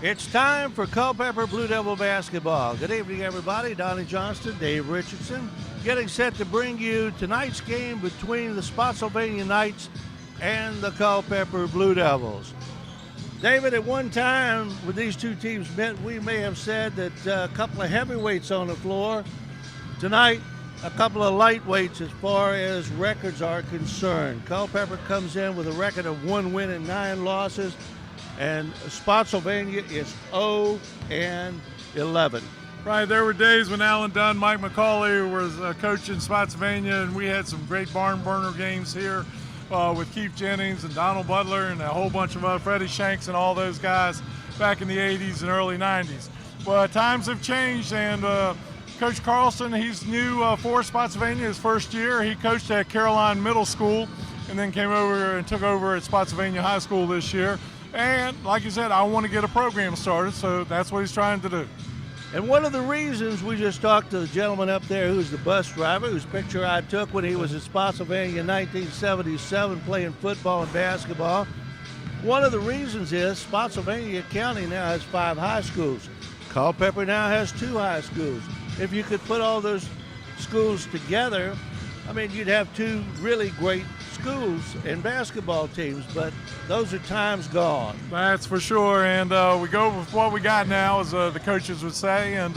It's time for Culpeper Blue Devil basketball. Good evening, everybody. Donnie Johnston, Dave Richardson, getting set to bring you tonight's game between the Spotsylvania Knights and the Culpeper Blue Devils. David, at one time when these two teams met, we may have said that a couple of heavyweights on the floor. Tonight, a couple of lightweights as far as records are concerned. Culpeper comes in with a record of 1 win and 9 losses. And Spotsylvania is 0-11. Right, there were days when Alan Dunn, Mike McCauley was coaching Spotsylvania, and we had some great barn burner games here with Keith Jennings and Donald Butler and a whole bunch of Freddie Shanks and all those guys back in the 80s and early 90s. Well, times have changed, and Coach Carlson, he's new for Spotsylvania his first year. He coached at Caroline Middle School and then came over and took over at Spotsylvania High School this year. And like you said, I want to get a program started, so that's what he's trying to do. And one of the reasons, we just talked to the gentleman up there who's the bus driver, whose picture I took when he was at Spotsylvania in 1977 playing football and basketball. One of the reasons is Spotsylvania County now has 5 high schools. Culpeper now has 2 high schools. If you could put all those schools together, I mean, you'd have 2 really great schools and basketball teams, but those are times gone. That's for sure, and we go with what we got now, as the coaches would say, and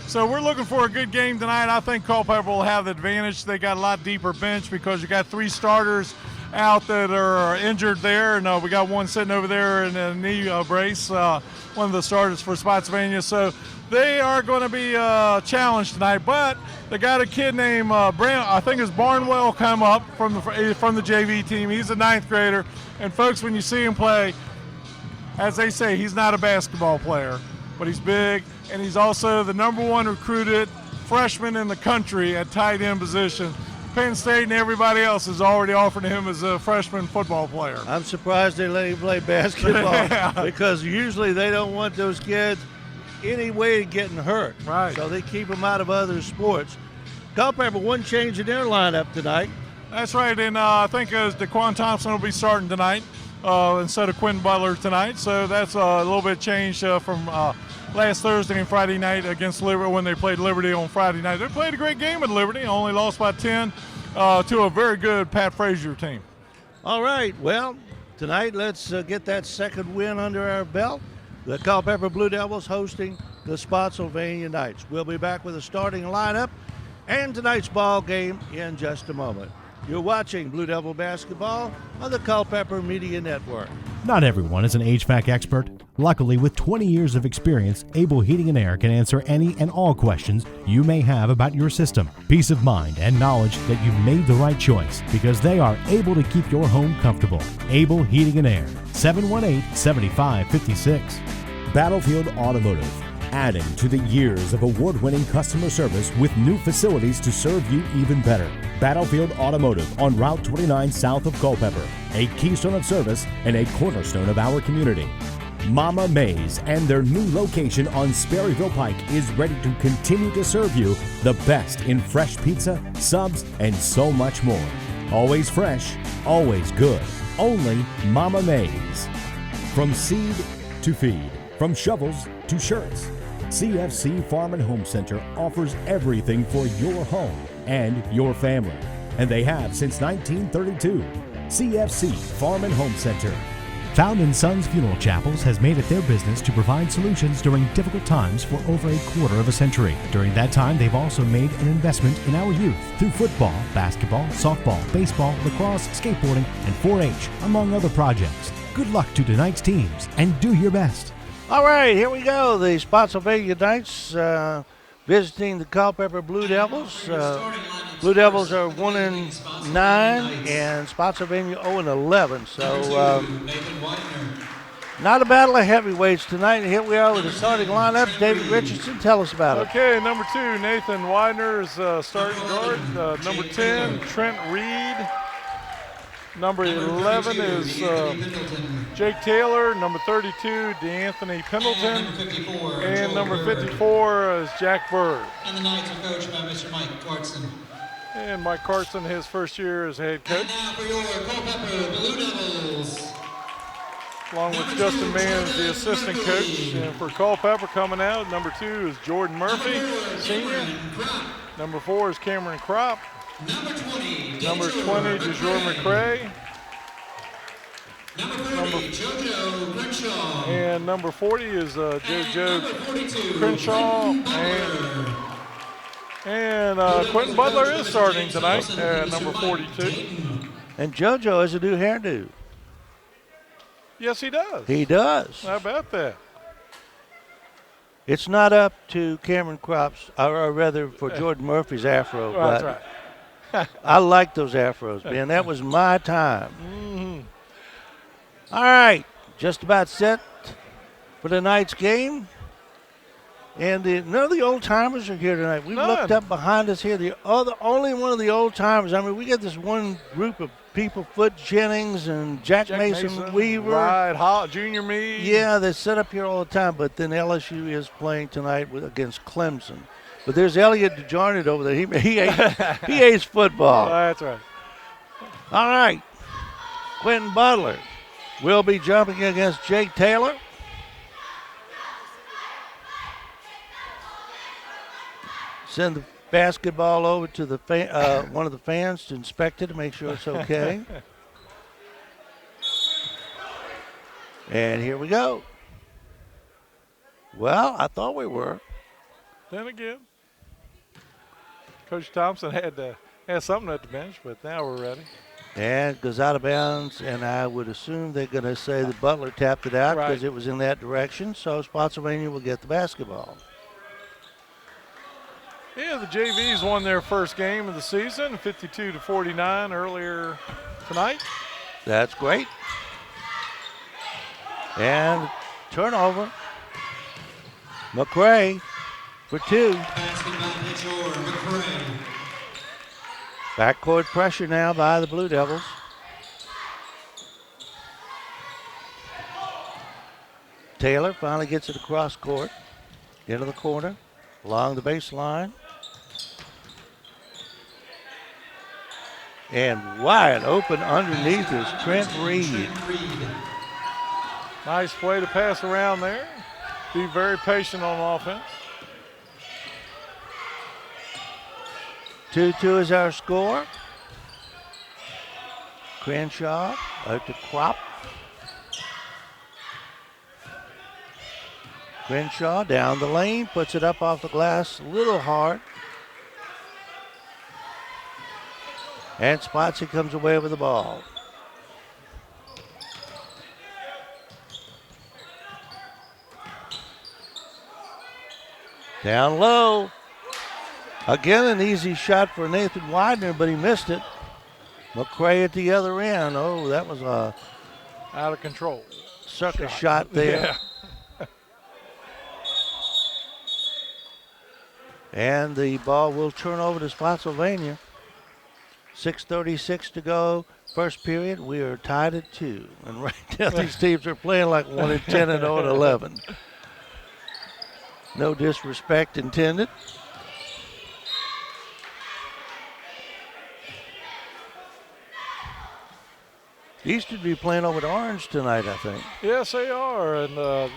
so we're looking for a good game tonight. I think Culpeper will have the advantage. They got a lot deeper bench because you got 3 starters out that are injured there, and we got one sitting over there in a knee brace, one of the starters for Spotsylvania, so they are going to be challenged tonight, but they got a kid named I think it's Barnwell, come up from the JV team. He's a 9th grader, and folks, when you see him play, as they say, he's not a basketball player, but he's big, and he's also the #1 recruited freshman in the country at tight end position. Penn State and everybody else is already offering him as a freshman football player. I'm surprised they let him play basketball Yeah. because usually they don't want those kids any way of getting hurt. Right. So they keep them out of other sports. Culpeper, one change in their lineup tonight. That's right, and I think DeQuan Thompson will be starting tonight instead of Quentin Butler tonight. So that's a little bit changed from last Thursday and Friday night against Liberty when they played Liberty on Friday night. They played a great game at Liberty, only lost by 10 to a very good Pat Frazier team. All right, well, tonight let's get that second win under our belt. The Culpeper Blue Devils hosting the Spotsylvania Knights. We'll be back with a starting lineup and tonight's ball game in just a moment. You're watching Blue Devil basketball on the Culpeper Media Network. Not everyone is an HVAC expert. Luckily, with 20 years of experience, Able Heating and Air can answer any and all questions you may have about your system. Peace of mind and knowledge that you've made the right choice because they are able to keep your home comfortable. Able Heating and Air, 718-7556. Battlefield Automotive, adding to the years of award-winning customer service with new facilities to serve you even better. Battlefield Automotive on Route 29 south of Culpeper, a keystone of service and a cornerstone of our community. Mama Mays and their new location on Sperryville Pike is ready to continue to serve you the best in fresh pizza, subs, and so much more. Always fresh, always good. Only Mama Mays. From seed to feed, from shovels to shirts, CFC Farm and Home Center offers everything for your home and your family. And they have since 1932. CFC Farm and Home Center. Found & Sons Funeral Chapels has made it their business to provide solutions during difficult times for over a quarter of a century. During that time, they've also made an investment in our youth through football, basketball, softball, baseball, lacrosse, skateboarding, and 4-H, among other projects. Good luck to tonight's teams, and do your best. All right, here we go. The Spotsylvania Knights visiting the Culpeper Blue Devils. Blue Devils are 1-9 and Spotsylvania 0-11. So not a battle of heavyweights tonight. And here we are with the starting lineup. David Richardson, tell us about it. Okay, number 2, Nathan Widener is starting guard. Number 10, Trent Reed. Number 11 is Jake Taylor. Number 32, DeAnthony Pendleton. And number 54 is Jack Bird. And the Knights are coached by Mr. Mike Clarkson. And Mike Clarkson, his first year as head coach. And now for your Culpeper Blue Devils. along with Justin Mann as the assistant coach. And for Culpeper coming out, number 2 is Jordan Murphy, senior. Number 4 is Cameron Kropp. Number 20, DeJour McCray. Number 30, JoJo Crenshaw. And number 40 is JoJo Crenshaw. And Quentin Butler is starting tonight at number 42. And JoJo has a new hairdo. Yes, he does. He does. How about that? It's not up to Cameron Kropp's, or rather for Jordan Murphy's afro. Well, but that's right. I like those afros, man. That was my time. All right, just about set for tonight's game. And none of the old timers are here tonight. We looked up behind us here. Only one of the old timers. I mean, we got this one group of people, Foot Jennings and Jack Mason Weaver. Right, Junior Meade. Yeah, they sit up here all the time. But then LSU is playing tonight against Clemson. But there's Elliot DeJarnett over there. He hates football. That's right. All right, Quentin Butler will be jumping against Jake Taylor. Send the basketball over to the one of the fans to inspect it to make sure it's okay. And here we go. Well, I thought we were. Then again, Coach Thompson had something at the bench, but now we're ready. And it goes out of bounds, and I would assume they're going to say that Butler tapped it out because it was in that direction, so Spotsylvania will get the basketball. Yeah, the JVs won their first game of the season, 52-49 earlier tonight. That's great. And turnover. McCray for 2. Backcourt pressure now by the Blue Devils. Taylor finally gets it across court, into the corner, along the baseline. And wide open underneath is Trent Reed. Nice play to pass around there. Be very patient on offense. 2-2 is our score. Crenshaw out to Kropp. Crenshaw down the lane, puts it up off the glass, a little hard. And Spotsy comes away with the ball. Down low. Again, an easy shot for Nathan Widener, but he missed it. McCray at the other end. Oh, that was a out of control circus shot there. Yeah. And the ball will turn over to Spotsylvania. 6:36 to go. First period, we are tied at 2. And right now these teams are playing like 1-10 and 0-11. No disrespect intended. Eastern be playing over at Orange tonight, I think. Yes, they are. And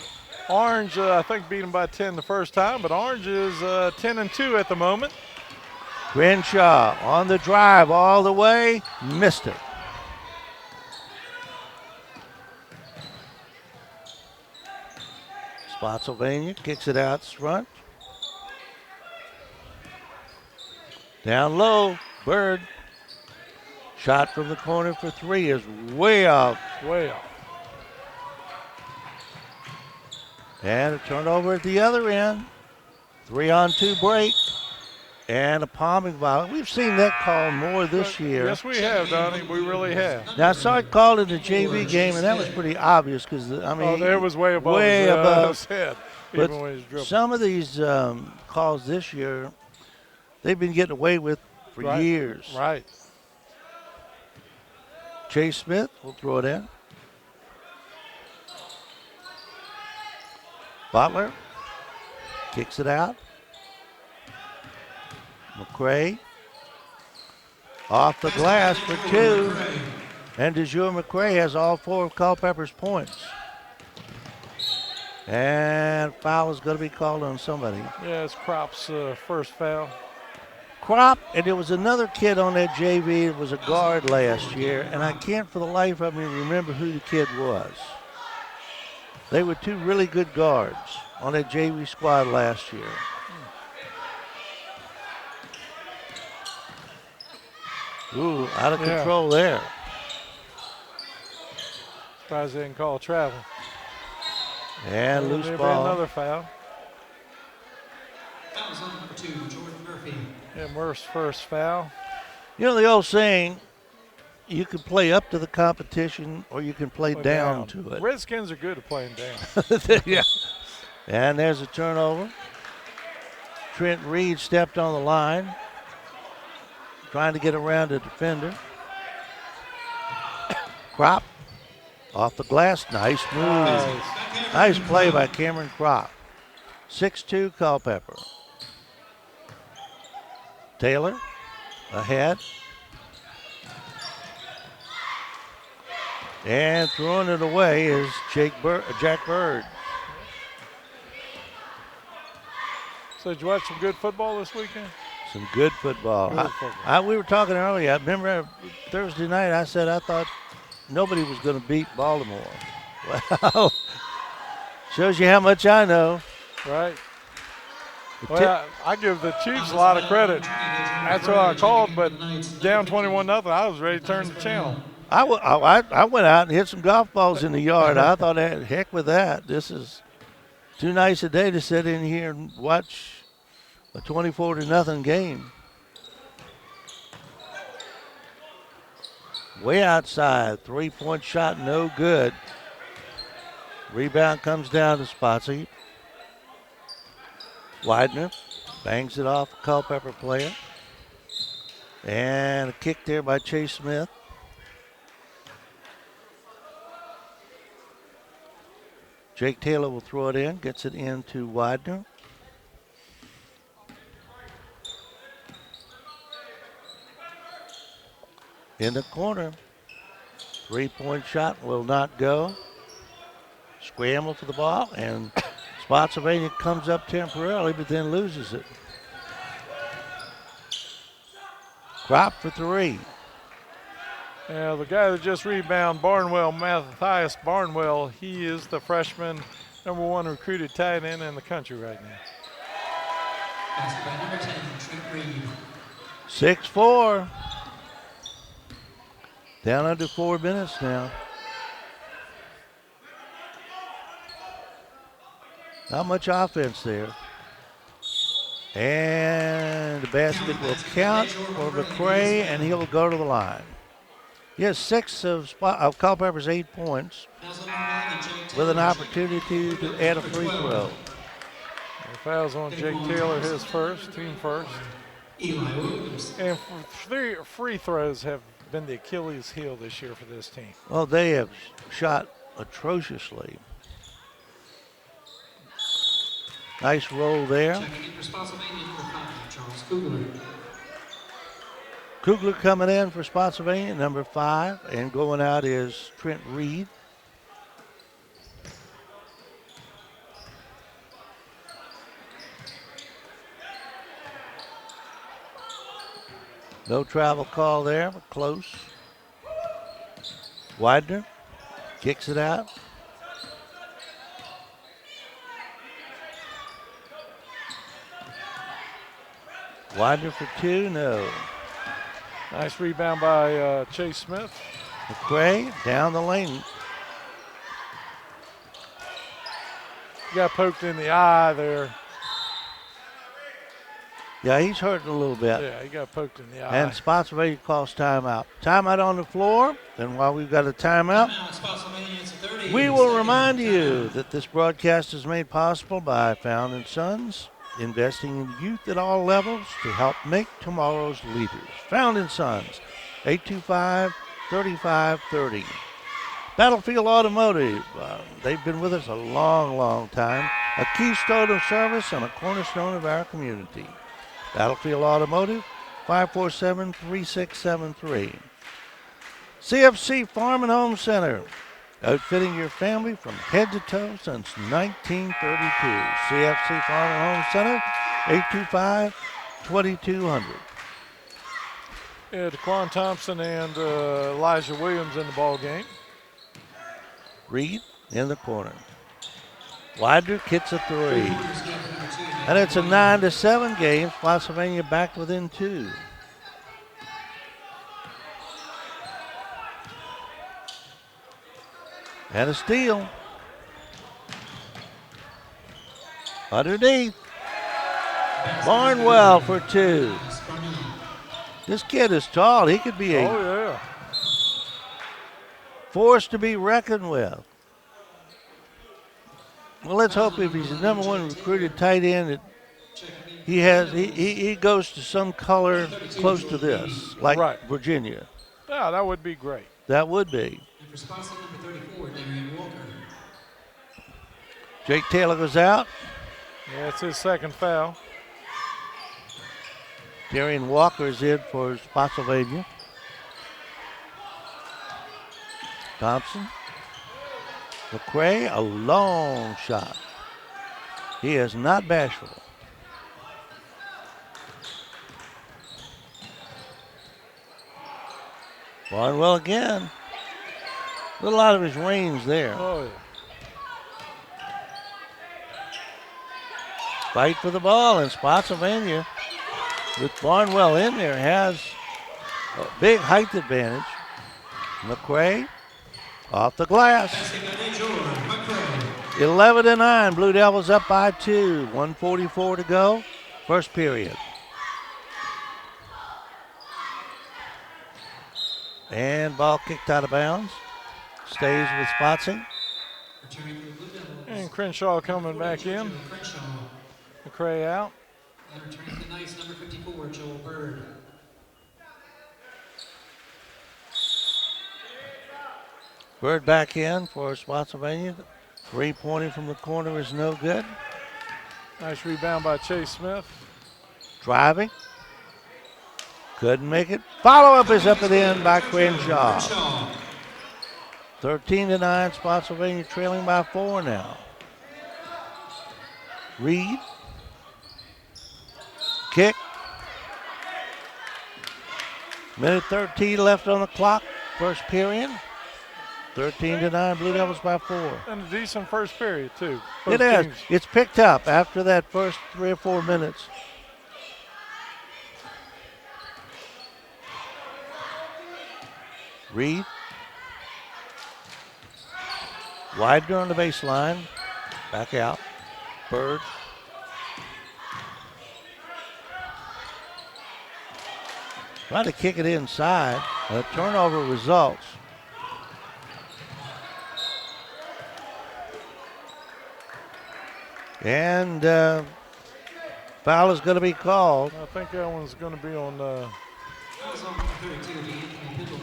Orange, I think, beat them by 10 the first time, but Orange is 10-2 at the moment. Crenshaw on the drive all the way, missed it. Spotsylvania kicks it out front. Down low, Bird. Shot from the corner for 3 is way off. Way off. And a turnover at the other end. 3-on-2 break. And a palming violation. We've seen that call more this year. Yes, we have, Donnie. We really have. Now, I saw it called in the JV game, and that was pretty obvious because, I mean. There was way above his head. But even when he's dribbling. some of these calls this year, they've been getting away with for years. Right. Chase Smith will throw it in. Butler kicks it out. McCray off the glass for 2. And DeJour McCray has all 4 of Culpeper's points. And foul is going to be called on somebody. Yeah, it's Crop's first foul. Crop, and there was another kid on that JV that was a guard last year, and I can't for the life of me remember who the kid was. They were two really good guards on that JV squad last year. Ooh, out of control there. Surprised they didn't call travel. And loose ball. Another foul. Fouls on number 2, Jordan Murphy. Yeah, Murph's first foul. You know the old saying, you can play up to the competition or you can play down to it. Redskins are good at playing down. Yeah. And there's a turnover. Trent Reed stepped on the line, trying to get around a defender. Crop off the glass. Nice move. Nice play by Cameron Crop. 6'2" Culpeper. Taylor ahead. And throwing it away is Jack Bird. So did you watch some good football this weekend? Some good football. We were talking earlier. I remember Thursday night I said I thought nobody was going to beat Baltimore. Well, shows you how much I know. Right. Well, I give the Chiefs a lot of credit. That's what I called, but down 21-0, I was ready to turn the channel. I went out and hit some golf balls in the yard. I thought, heck with that. This is too nice a day to sit in here and watch a 24-0 game. Way outside, three-point shot, no good. Rebound comes down to Spotsy. Widener bangs it off a Culpeper player. And a kick there by Chase Smith. Jake Taylor will throw it in, gets it into Widener. In the corner. Three-point shot will not go. Scramble for the ball, and Spotsylvania comes up temporarily, but then loses it. Crop for three. Yeah, the guy that just rebounded, Matthias Barnwell, he is the freshman #1 recruited tight end in the country right now. That's by number 10, Trent Reed. 6-4. Down under 4 minutes now. Not much offense there. And the basket will count for McCray, and he'll go to the line. He has 6 of Culpeper's 8 points with an opportunity to add a free throw. The foul's on Jake Taylor, his first, team first. Eli Williams. And free throws have been the Achilles heel this year for this team. Well, they have shot atrociously. Nice roll there. Checking in for Spotsylvania, number 5, Charles Kugler. Kugler coming in for Spotsylvania, number 5, and going out is Trent Reed. No travel call there, but close. Widener kicks it out. Widener for 2, no. Nice rebound by Chase Smith. McCray down the lane. Got poked in the eye there. Yeah, he's hurting a little bit. Yeah, he got poked in the eye. And Spotsylvania calls timeout. Timeout on the floor. And while we've got a timeout, we will remind you that this broadcast is made possible by Found & Sons, investing in youth at all levels to help make tomorrow's leaders. Found & Sons, 825-3530. Battlefield Automotive, they've been with us a long, long time. A keystone of service and a cornerstone of our community. Battlefield Automotive, 547-3673. CFC Farm and Home Center, outfitting your family from head to toe since 1932. CFC Farm and Home Center, 825-2200. Yeah, DeQuan Thompson and Elijah Williams in the ball game. Reed in the corner. Widener gets a 3. And it's a 9-7 game. Spotsylvania back within 2. And a steal. Underneath. Barnwell for 2. This kid is tall. He could be a force to be reckoned with. Well, let's hope if he's the number 1 recruited tight end that he goes to some color close to this, like Virginia. Yeah, that would be great. That would be. And for sponsor number 34, Darian Walker. Jake Taylor goes out. Yeah, it's his second foul. Darian Walker is in for Spotsylvania. Thompson. McCray, a long shot. He is not bashful. Barnwell again. A little out of his range there. Oh, yeah. Fight for the ball, and Spotsylvania, with Barnwell in there, has a big height advantage. McCray off the glass. 11-9, Blue Devils up by 2. 1:44 to go, first period. And ball kicked out of bounds. Stays with Spotsy. And Crenshaw coming back in. McCray out. And returning to the Knights, number 54, Joel Bird. Bird back in for Spotsylvania. 3-pointer from the corner is no good. Nice rebound by Chase Smith. Driving. Couldn't make it. Follow-up is up and in by Crenshaw. 13-9, Spotsylvania trailing by 4 now. Reed. Kick. Minute 13 left on the clock, first period. 13-9, Blue Devils by 4. And a decent first period, too. It is. It's picked up after that first 3 or 4 minutes. Reed. Widener on the baseline. Back out. Bird. Trying to kick it inside. A turnover results. And foul is going to be called. I think that one's going to be on.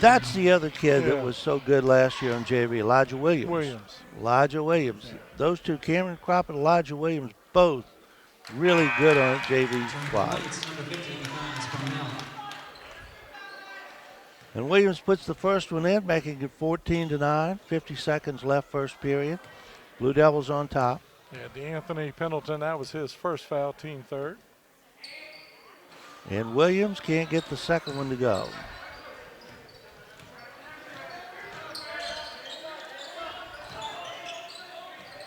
That's the other kid that was so good last year on JV, Elijah Williams. Elijah Williams. Yeah. Those two, Cameron Crop and Elijah Williams, both really good on JV squad. And Williams puts the first one in, making it 14-9. 50 seconds left first period. Blue Devils on top. Yeah, DeAnthony Pendleton, that was his first foul, team third. And Williams can't get the second one to go.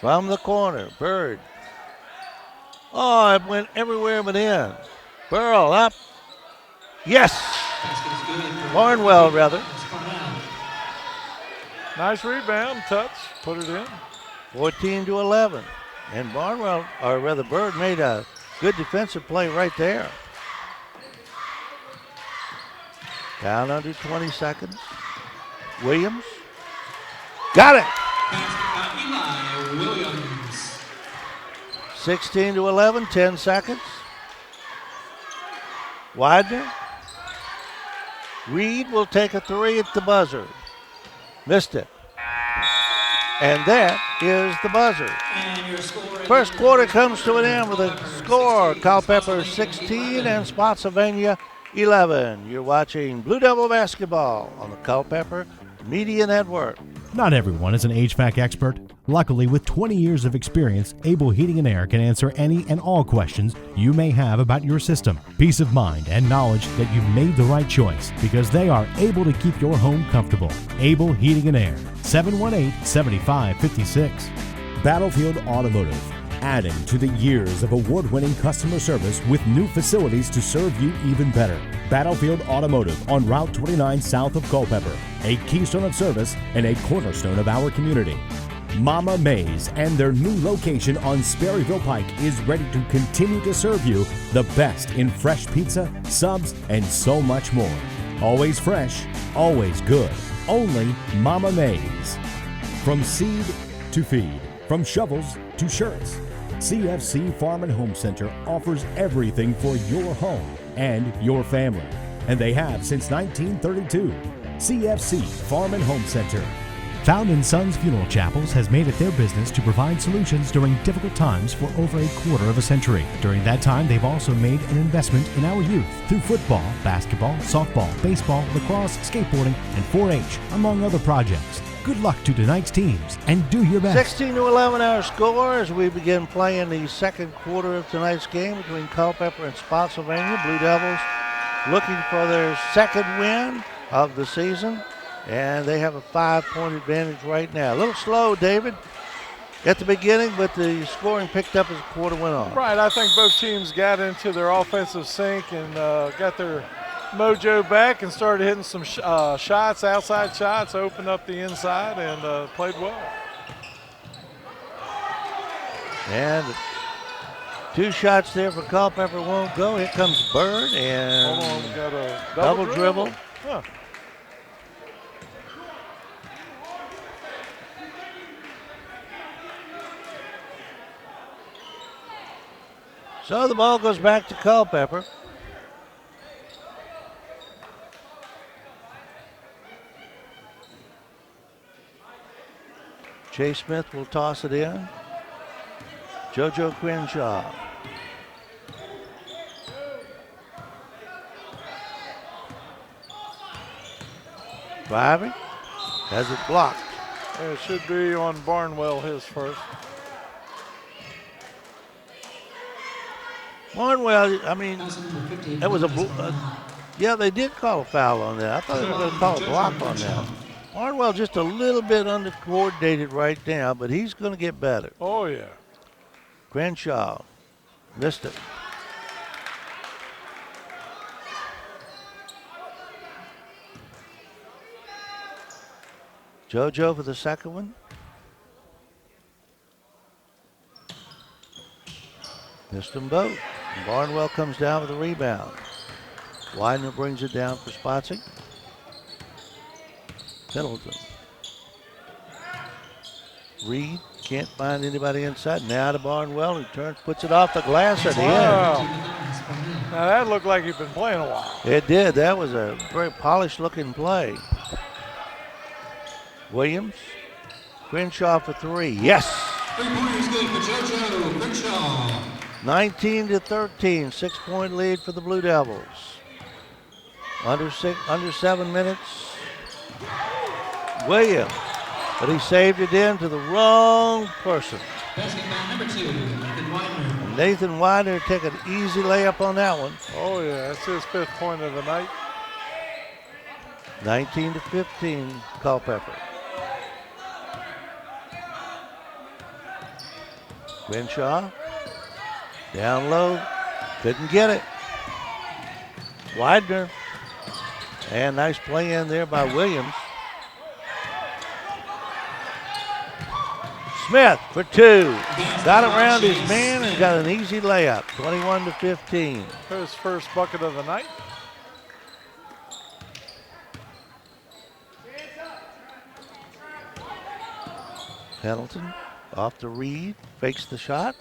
From the corner, Bird. Oh, it went everywhere but in. Burrell up. Yes! Barnwell, rather. Nice rebound, touch, put it in. 14-11. And Barnwell, or rather Bird, made a good defensive play right there. Down under 20 seconds. Williams. Got it! 16-11, 10 seconds. Widener. Reed will take a 3 at the buzzer. Missed it. And that is the buzzer. First quarter comes to an end with a score. Culpeper 16 and Spotsylvania 11. You're watching Blue Devil basketball on the Culpeper Media Network. Not everyone is an HVAC expert. Luckily, with 20 years of experience, Able Heating and Air can answer any and all questions you may have about your system. Peace of mind and knowledge that you made the right choice because they are able to keep your home comfortable. Able Heating and Air, 718-7556. Battlefield Automotive, adding to the years of award-winning customer service with new facilities to serve you even better. Battlefield Automotive on Route 29 south of Culpeper, a keystone of service and a cornerstone of our community. Mama Mays and their new location on Sperryville Pike is ready to continue to serve you the best in fresh pizza, subs, and so much more. Always fresh, always good. Only Mama Mays. From seed to feed, from shovels to shirts, CFC Farm and Home Center offers everything for your home and your family. And they have since 1932. CFC Farm and Home Center. Found in Sons Funeral Chapels has made it their business to provide solutions during difficult times for over a quarter of a century. During that time, they've also made an investment in our youth through football, basketball, softball, baseball, lacrosse, skateboarding, and 4-H, among other projects. Good luck to tonight's teams and do your best. 16-11 our score as we begin playing the second quarter of tonight's game between Culpeper and Spotsylvania. Blue Devils looking for their second win of the season, and they have a 5-point advantage right now. A little slow, David, at the beginning, but the scoring picked up as the quarter went on. Right, I think both teams got into their offensive sync and got their mojo back and started hitting some shots, outside shots, opened up the inside, and played well. And 2 shots there for Culpeper won't go. Here comes Bird, and Hold on, we got a double dribble. Huh. So the ball goes back to Culpeper. Chase Smith will toss it in. JoJo Crenshaw. Driving. Has it blocked. Yeah, it should be on Barnwell, his first. Barnwell, I mean, that was yeah, they did call a foul on that. I thought they were going to call a block on that. Barnwell just a little bit under-coordinated right now, but he's going to get better. Oh, yeah. Crenshaw missed it. JoJo for the second one. Missed them both. And Barnwell comes down with a rebound. Widener brings it down for Spotsy. Pendleton. Reed can't find anybody inside. Now to Barnwell, who turns, puts it off the glass at the end. Now that looked like he'd been playing a while. It did. That was a very polished looking play. Williams. Crenshaw for 3. Yes! 3 pointers good for JoJo Crenshaw. 19-13, 6-point lead for the Blue Devils. Under 7 minutes. Williams, but he saved it in to the wrong person. Basket foul number 2, Nathan Widener. Nathan Widener took an easy layup on that one. Oh, yeah, that's his 5th point of the night. 19-15, Culpeper. Crenshaw, down low, couldn't get it. Widener, and nice play in there by Williams. Smith for 2. Got around his man and got an easy layup, 21-15. His first bucket of the night. Pendleton off the Reed, fakes the shot.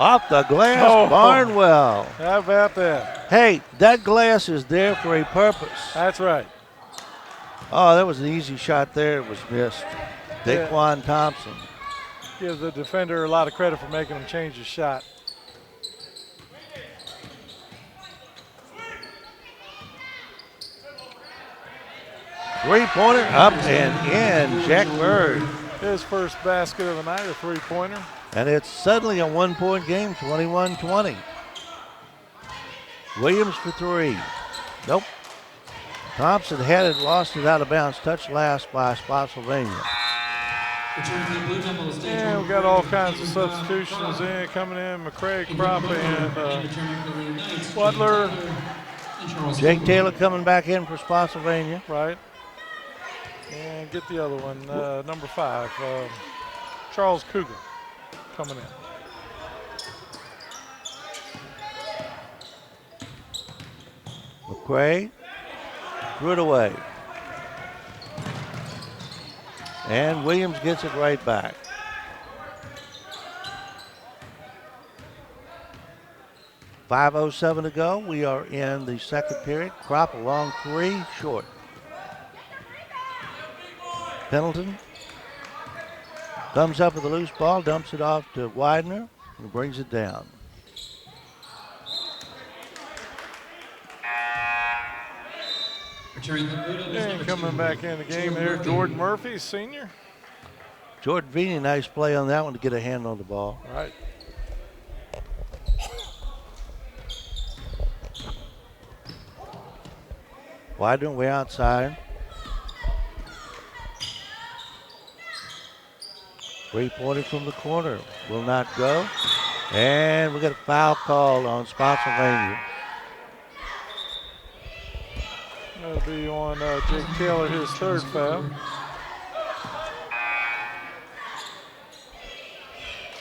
Off the glass, Oh. Barnwell. How about that? Hey, that glass is there for a purpose. That's right. Oh, that was an easy shot there. It was missed. Yeah. Daquan Thompson. Give the defender a lot of credit for making him change his shot. Three-pointer up and in. Jack Bird. His first basket of the night, a three-pointer. And it's suddenly a one-point game, 21-20. Williams for three. Nope. Thompson had it, lost it out of bounds. Touched last by Spotsylvania. Yeah, we got all kinds of substitutions in coming in. McCray, Crop, and Butler. Jake Taylor coming back in for Spotsylvania. Right. And get the other one, number 5, Charles Cougar coming in. McCray threw it away. And Williams gets it right back. .507 to go. We are in the second period. Crop a long three, short. Pendleton comes up with a loose ball, dumps it off to Widener, and brings it down. And coming back in the game there, Jordan Murphy, senior. Jordan Vini, nice play on that one to get a hand on the ball. Right. Widener way outside. Three-pointer from the corner will not go. And we got a foul called on Spotsylvania. That'll be on Jake Taylor, his third foul.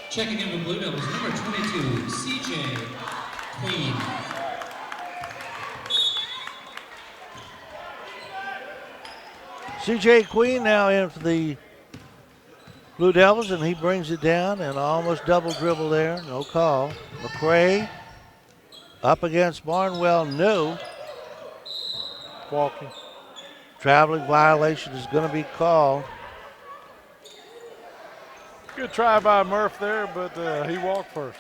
Checking in the Blue Devils, number 22, CJ Queen. CJ Queen now in for the Blue Devils, and he brings it down and almost double dribble there. No call. McCray up against Barnwell. No. Walking. Traveling violation is going to be called. Good try by Murph there, but he walked first.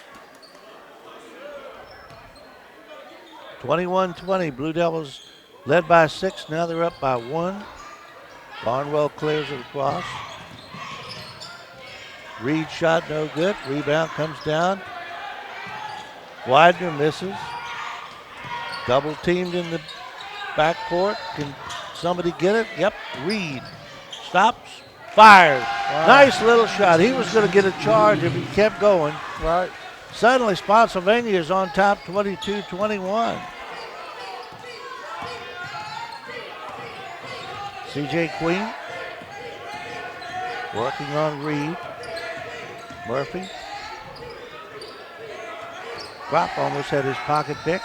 21-20. Blue Devils led by 6. Now they're up by 1. Barnwell clears it across. Reed shot no good. Rebound comes down. Widener misses. Double teamed in the backcourt. Can somebody get it? Yep. Reed stops. Fires. Wow. Nice little shot. He was going to get a charge if he kept going. Right. Suddenly Spotsylvania is on top 22-21. CJ Queen working on Reed. Murphy. Crop almost had his pocket pick.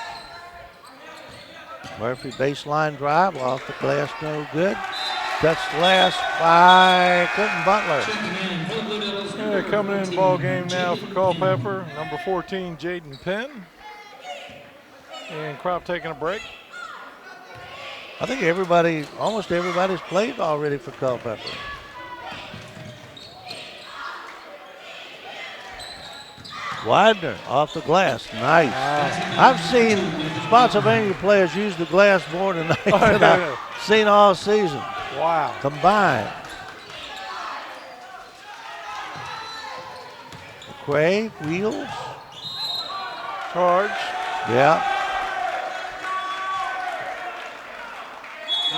Murphy baseline drive off the glass, no good. Touched last by Quentin Butler. Yeah, coming in the ball game now for Culpeper, number 14, Jaden Penn. And Crop taking a break. I think everybody, almost everybody's played already for Culpeper. Widener off the glass, nice. I've seen Spotsylvania players use the glass more tonight than I've seen all season. Wow. Combined. McCray, wheels. Charge. Yeah.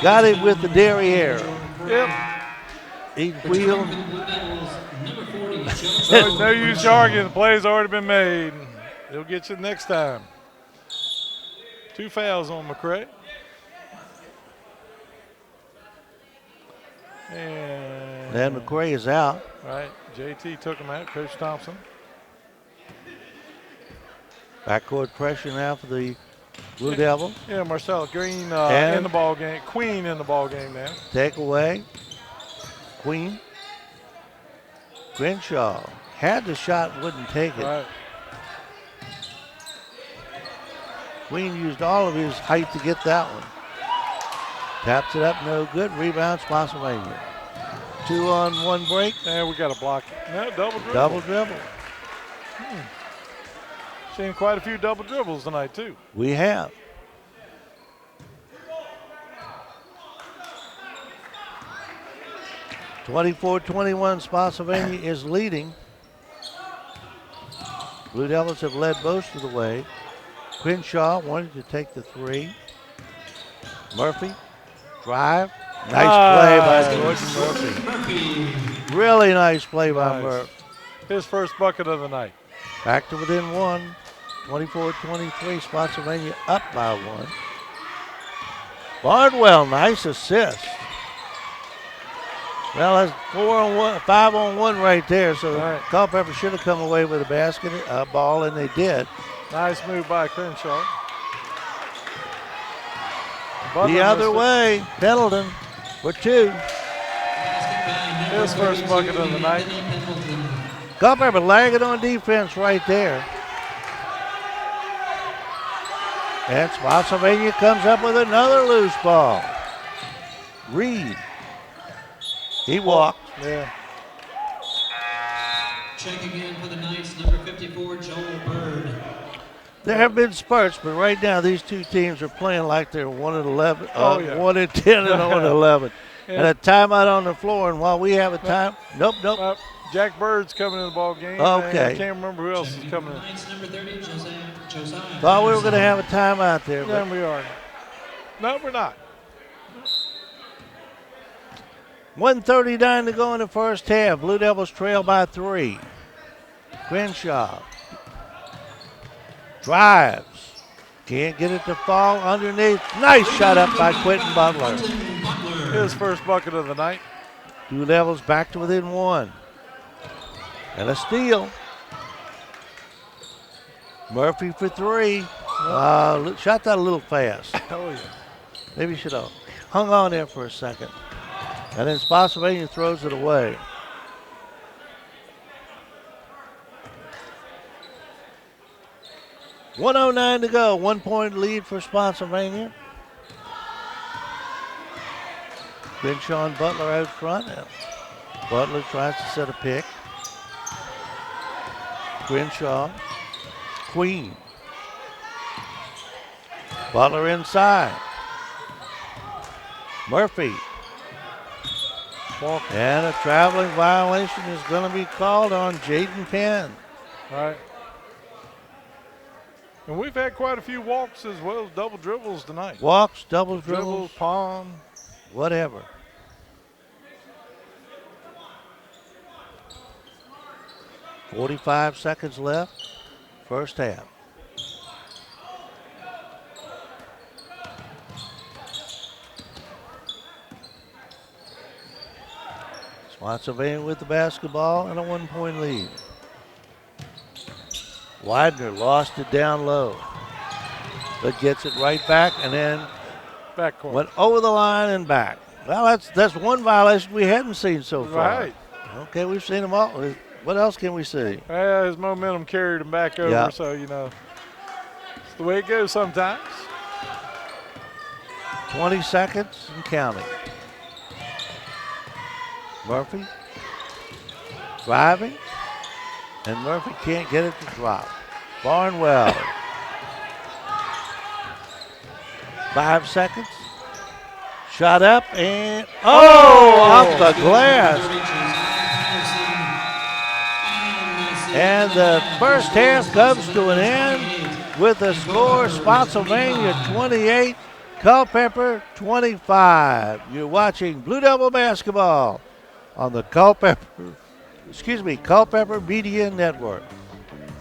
Got it with the derriere. Yep. He wheeled. No use arguing. The play's already been made. He'll get you next time. 2 fouls on McCray. And McCray is out. right, JT took him out, Coach Thompson. Backcourt pressure now for the Blue Devils. Yeah, Marcella Green in the ball game. Queen in the ball game now. Take away. Queen. Crenshaw had the shot, wouldn't take it. Right. Queen used all of his height to get that one. Taps it up, no good. Rebound, Spotsylvania. 2-on-1 break. And we got a block. No, double dribble. Double dribble. Seen quite a few double dribbles tonight, too. We have. 24-21, Spotsylvania is leading. Blue Devils have led most of the way. Crenshaw wanted to take the three. Murphy, drive. Nice play by Jordan Murphy. Really nice play by Murphy. His first bucket of the night. Back to within one. 24-23, Spotsylvania up by one. Bardwell, nice assist. Well, that's 5-on-1 right there. So Culpeper should have come away with a ball, and they did. Nice move by Crenshaw. The other way, Pendleton for two. His first bucket of the night. Culpeper lagging on defense right there. And Spotsylvania comes up with another loose ball. Reed. He walked. Yeah. Check again for the Knights, number 54, Joel Bird. There have been spurts, but right now these two teams are playing like they're 1-11, 1-10 and 0-11. Yeah. And a timeout on the floor, and while we have a time, nope. Jack Bird's coming in the ball game. Okay. I can't remember who else is coming in. Knights, number 30, Josiah. Thought we were going to have a timeout there. Yeah, But we are. No, we're not. 1:39 to go in the first half. Blue Devils trail by 3. Crenshaw drives. Can't get it to fall underneath. Nice shot up by Quentin Butler. His first bucket of the night. Blue Devils back to within one. And a steal. Murphy for 3. Shot that a little fast. Oh, yeah. Maybe should have hung on there for a second. And then Spotsylvania throws it away. .109 to go. 1 point lead for Spotsylvania. Crenshaw and Butler out front. Butler tries to set a pick. Crenshaw. Queen. Butler inside. Murphy. And a traveling violation is going to be called on Jaden Penn. Right. And we've had quite a few walks as well as double dribbles tonight. Walks, double dribbles, palm, whatever. .45 seconds left, first half. Spotsylvania with the basketball and a 1 point lead. Widener lost it down low, but gets it right back and then backcourt. Went over the line and back. Well, that's one violation we hadn't seen so far. Right. Okay, we've seen them all. What else can we see? Yeah, his momentum carried him back over, so, it's the way it goes sometimes. 20 seconds and counting. Murphy driving, and Murphy can't get it to drop. Barnwell. 5 seconds. Shot up and off the glass. And the first half comes to an end with the score Spotsylvania 28, Culpeper 25. You're watching Blue Devil basketball on the Culpeper Media Network.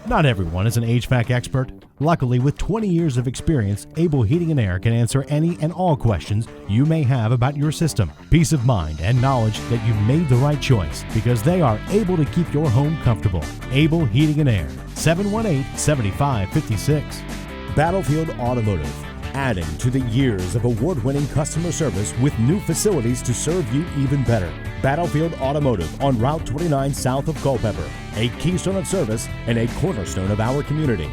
Not everyone is an HVAC expert. Luckily, with 20 years of experience, Able Heating and Air can answer any and all questions you may have about your system. Peace of mind and knowledge that you've made the right choice because they are able to keep your home comfortable. Able Heating and Air, 718-7556. Battlefield Automotive, adding to the years of award-winning customer service with new facilities to serve you even better. Battlefield Automotive on Route 29 south of Culpeper, a keystone of service and a cornerstone of our community.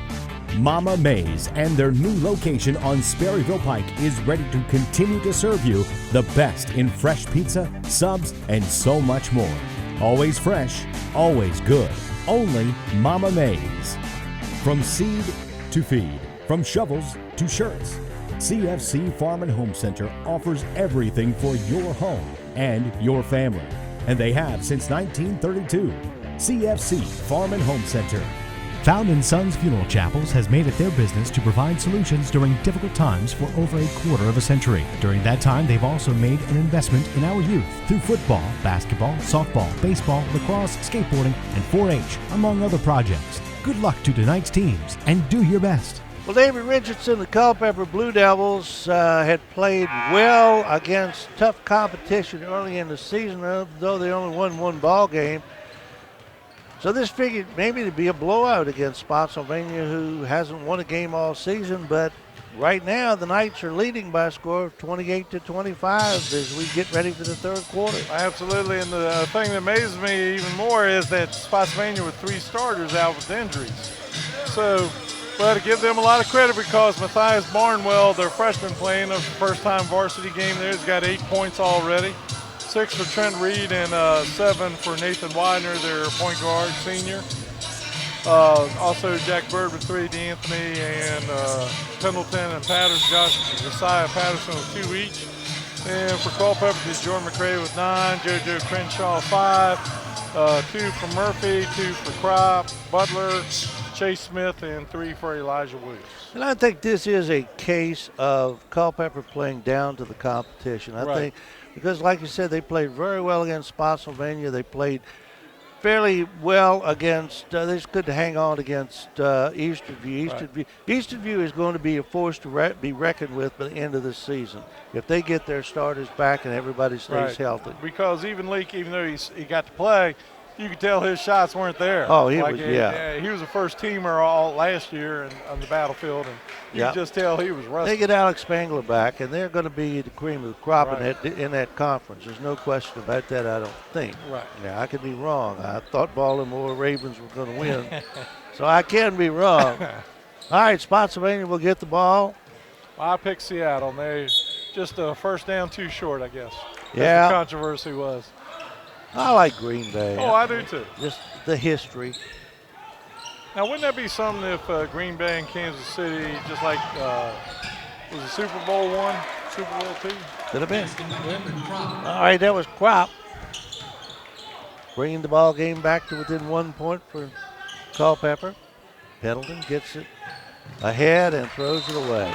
Mama Mays and their new location on Sperryville Pike is ready to continue to serve you the best in fresh pizza, subs, and so much more. Always fresh, always good. Only Mama Mays. From seed to feed, from shovels to shirts, CFC Farm and Home Center offers everything for your home and your family. and they have since 1932. CFC Farm and Home Center. Found and Sons Funeral Chapels has made it their business to provide solutions during difficult times for over a quarter of a century. During that time, they've also made an investment in our youth through football, basketball, softball, baseball, lacrosse, skateboarding, and 4-H, among other projects. Good luck to tonight's teams, and do your best. Well, David Richardson, the Culpeper Blue Devils, had played well against tough competition early in the season, though they only won one ball game. So this figured maybe to be a blowout against Spotsylvania, who hasn't won a game all season. But right now, the Knights are leading by a score of 28-25 as we get ready for the third quarter. Absolutely, and the thing that amazes me even more is that Spotsylvania with 3 starters out with injuries. So, but to give them a lot of credit because Matthias Barnwell, their freshman playing a first-time varsity game there, has got 8 points already. 6 for Trent Reed and 7 for Nathan Widener, their point guard senior. Also Jack Bird with 3, DeAnthony and Pendleton and Josiah Patterson with 2 each. And for Culpeper, there's Jordan McRae with 9, JoJo Crenshaw 5, 2 for Murphy, 2 for Crop, Butler, Chase Smith, and 3 for Elijah Williams. And I think this is a case of Culpeper playing down to the competition. I think because, like you said, they played very well against Spotsylvania. They played fairly well against, they just couldn't hang on against Easterview. Easterview is going to be a force to be reckoned with by the end of the season if they get their starters back and everybody stays healthy. Because even Leak, even though he got to play, you could tell his shots weren't there. Oh, he was a first teamer all last year on the battlefield, and you could just tell he was rusty. They get Alex Spangler back, and they're going to be the cream of the crop in that conference. There's no question about that, I don't think. Right. Now, I could be wrong. I thought Baltimore Ravens were going to win, so I can be wrong. All right, Spotsylvania will get the ball. Well, I picked Seattle. They just a first down too short, I guess. Yeah. The controversy was. I like Green Bay. Oh, I do too. Just the history. Now, wouldn't that be something if Green Bay and Kansas City, just like was it Super Bowl I, Super Bowl II? Could have been. All right, that was Crop. Bringing the ball game back to within 1 point for Culpeper. Pendleton gets it ahead and throws it away.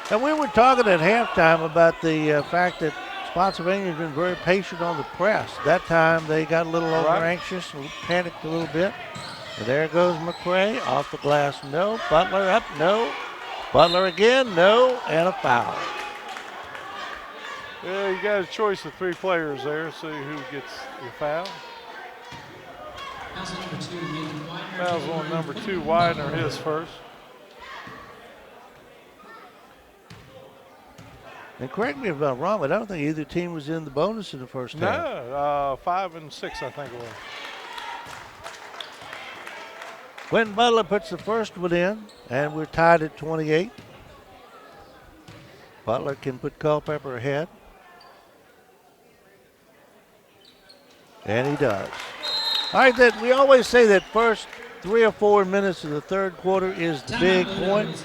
And we were talking at halftime about the fact that Spotsylvania has been very patient on the press. That time they got a little over anxious and panicked a little bit. And there goes McRae off the glass, no. Butler up, no. Butler again, no, and a foul. Yeah, you got a choice of 3 players there. See who gets the foul. Foul's on number 2, Widener, his first. And correct me if I'm wrong, but I don't think either team was in the bonus in the first half. No, 5 and 6, I think it was. Quentin Butler puts the first one in, and we're tied at 28. Butler can put Culpeper ahead. And he does. All right, we always say that first 3 or 4 minutes of the third quarter is the big point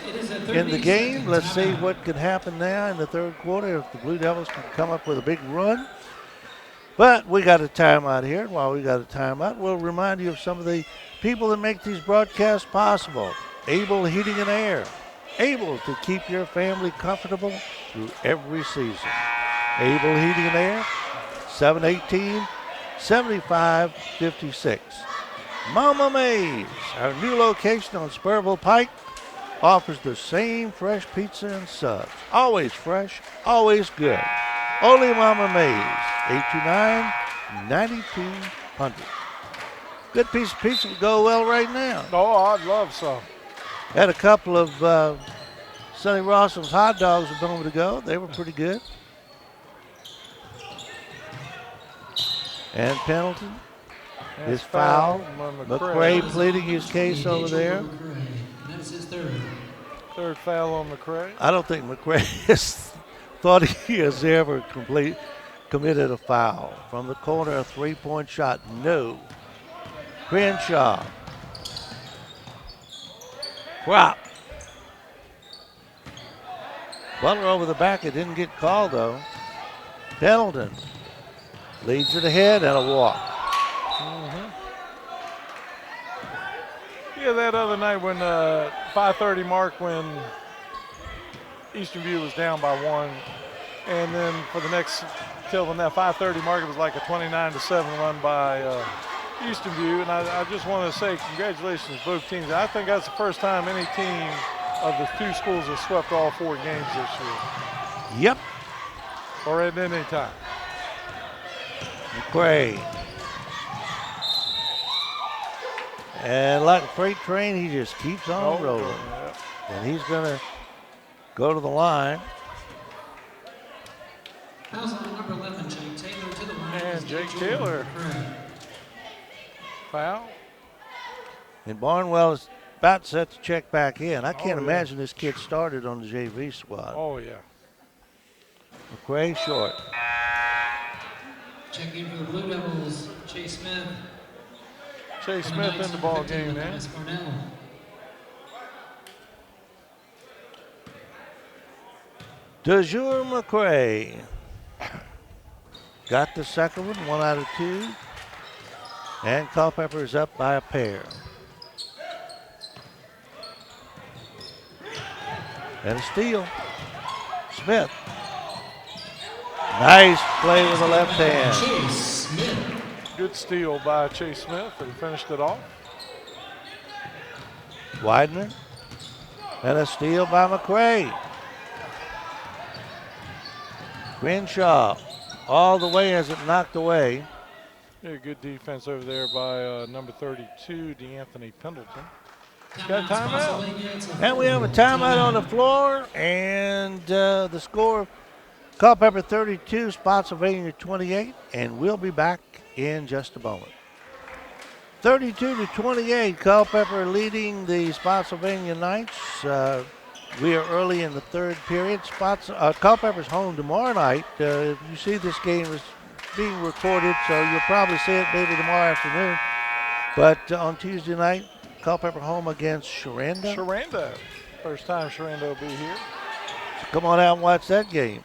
in the game. Let's see what could happen now in the third quarter if the Blue Devils can come up with a big run. But we got a timeout here. While we got a timeout, we'll remind you of some of the people that make these broadcasts possible. Able Heating and Air. Able to keep your family comfortable through every season. Able Heating and Air, 718-7556. Mama Mae's, our new location on Spurville Pike, offers the same fresh pizza and subs. Always fresh, always good. Only Mama Mae's, 829-9200. Good piece of pizza would go well right now. Oh, I'd love some. Had a couple of Sonny Rossum's hot dogs a moment ago. They were pretty good. And Pendleton. His foul. McRae pleading his case over there. That is his third. Third foul on McRae. I don't think McRae has thought he has ever committed a foul. From the corner, a three-point shot, no. Crenshaw. Crop. Butler over the back. It didn't get called, though. Pendleton. Leads it ahead and a walk. Yeah, that other night when 5:30 mark when Eastern View was down by 1, and then for the next till when that 5:30 mark it was like a 29-7 run by Eastern View, and I just want to say congratulations to both teams. I think that's the first time any team of the two schools has swept all 4 games this year. Yep. Or at any time. McCray. And like a freight train, he just keeps on rolling. Yeah. And he's going to go to the line. Fouls on number 11, Jake Taylor to the line. And Jake Taylor. Foul. And Barnwell is about set to check back in. I can't yeah. imagine this kid started on the JV squad. Oh, yeah. McCray short. Checking for the Blue Devils, Chase Smith. Chase Smith in the ball game now. DeJour McCray got the second one, 1 out of 2. And Culpeper is up by a pair. And a steal. Smith. Nice play with the left hand. Chase Smith. Good steal by Chase Smith and finished it off. Widener. And a steal by McCray. Crenshaw all the way as it knocked away. Yeah, good defense over there by number 32, DeAnthony Pendleton. Got a timeout. And we have a timeout on the floor, and the score, Culpeper 32, Spotsylvania 28, and we'll be back in just a moment. 32-28, Culpeper leading the Spotsylvania Knights. We are early in the third period. Culpeper's home tomorrow night. You see this game is being recorded, so you'll probably see it maybe tomorrow afternoon. But on Tuesday night, Culpeper home against Sharanda. Sharanda. First time Sharanda will be here. So come on out and watch that game.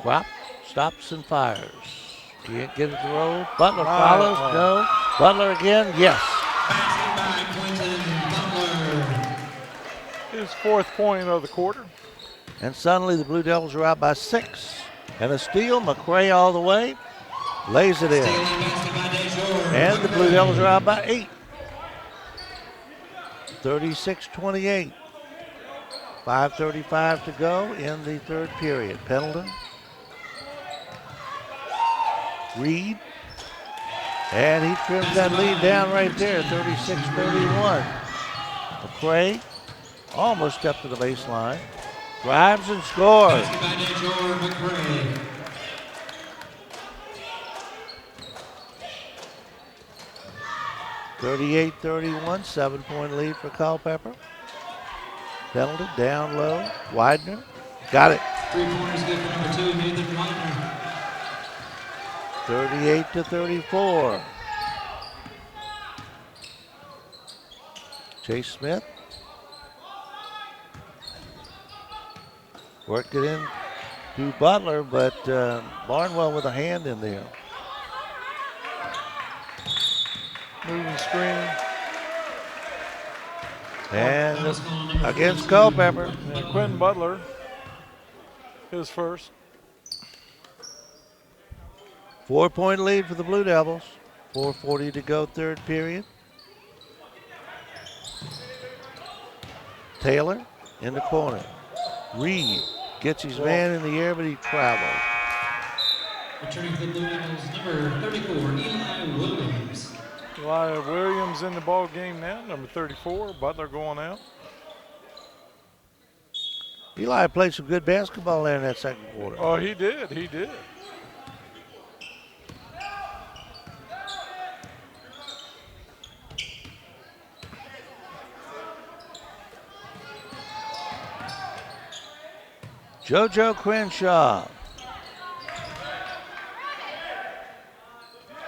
Crop stops and fires. Can't get it to roll. Butler follows. No. Butler again. Yes. His 4th point of the quarter. And suddenly the Blue Devils are out by 6. And a steal. McCray all the way. Lays it in. And the Blue Devils are out by 8. 36-28. 5:35 to go in the third period. Pendleton. Reed. And he trims that lead down right there, 36-31. McCray almost up to the baseline. Drives and scores. 38-31, 7-point lead for Culpeper. Pendleton down low. Widener. Got it. 3 pointers good for number 2, Nathan Widener. 38-34. Chase Smith. Worked it in to Butler, but Barnwell with a hand in there. Moving screen. And against Culpeper. And Quentin Butler, his first. 4-point lead for the Blue Devils. 4:40 to go, third period. Taylor in the corner. Reed gets his man in the air, but he travels. Returning for the Blue Devils, number 34, Eli Williams. Eli Williams in the ball game now, number 34. Butler going out. Eli played some good basketball there in that second quarter. Oh, he did. He did. JoJo Crenshaw.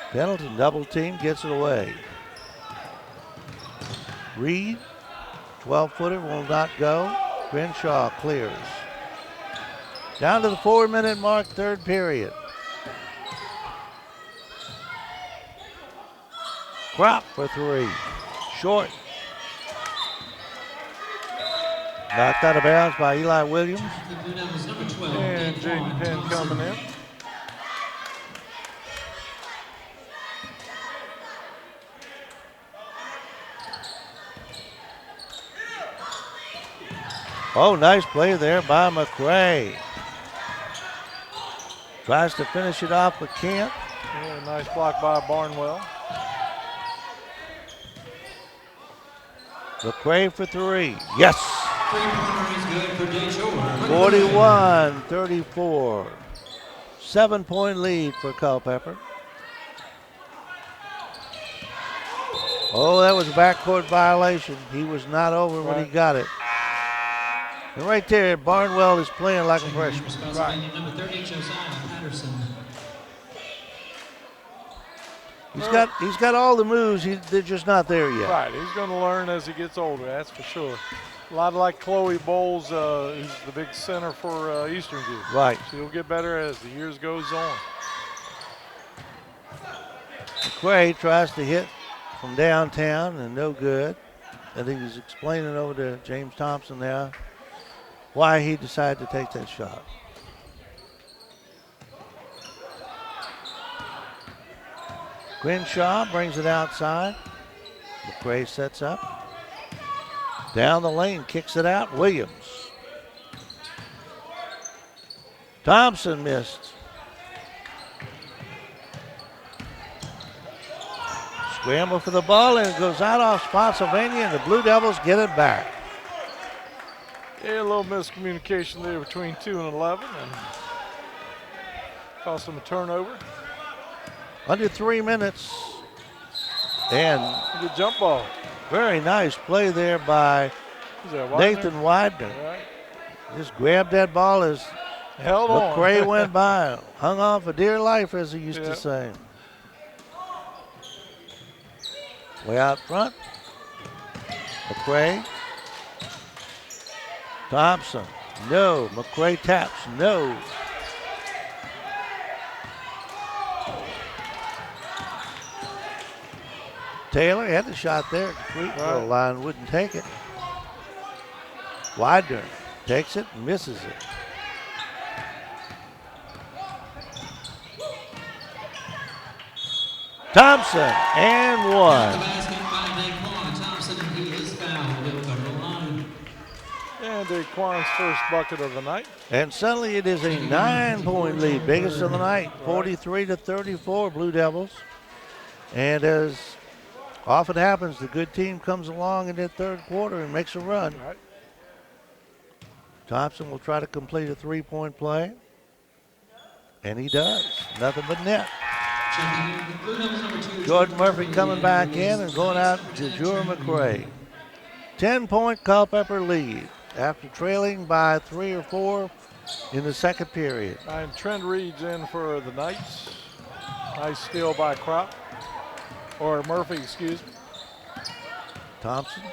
Pendleton double team, gets it away. Reed, 12-footer, will not go. Crenshaw clears. Down to the 4-minute mark, third period. Crop for three. Short. Knocked out of bounds by Eli Williams. The Blue Devils number 12. And Daquan Jaden Penn Thompson. coming in. Oh, nice play there by McCray. Tries to finish it off with Kent. Yeah, nice block by Barnwell. McCray for three. Yes! Three-pointer is good for Detroit. 41-34. 7-point lead for Culpeper. Oh, that was a backcourt violation. He was not over when he got it. And right there, Barnwell is playing like a freshman. Spotsylvania number 30, Josiah Patterson. He's got all the moves. They're just not there yet. Right, he's going to learn as he gets older, that's for sure. A lot like Chloe Bowles, who's the big center for Eastern View. Right. She'll get better as the years goes on. McCray tries to hit from downtown and no good. I think he's explaining over to James Thompson now why he decided to take that shot. Crenshaw brings it outside. McCray sets up. Down the lane, kicks it out. Williams. Thompson missed. Scramble for the ball, and it goes out off Spotsylvania, and the Blue Devils get it back. Yeah, a little miscommunication there between 2 and 11, and cost them a turnover. Under 3 minutes. And Good jump ball. very nice play there by Is that Widener? Nathan Widener. Right. Just grabbed that ball as Held on. McCray went by. Hung on for dear life, as he used Yeah. to say. Way out front. McCray. Thompson. No. McCray taps. No. Taylor had the shot there at the free throw Right. line, wouldn't take it. Widener takes it, misses it. Thompson and The one. basket by Daquan Thompson, and he is fouled. He'll go to the line. And Daquan's first bucket of the night. And suddenly it is a 9-point lead, biggest of the night, 43-34 Blue Devils. And as often happens, the good team comes along in that third quarter and makes a run. Right. Thompson will try to complete a 3-point play. And he does. Nothing but net. Checking in, the Blue Devils number 2. Jordan Murphy coming back in and going out to Jura McCray. 10-point Culpeper lead after trailing by 3 or 4 in the second period. And Trent Reed's in for the Knights. Nice steal by Crop. Or Murphy, excuse me. Thompson.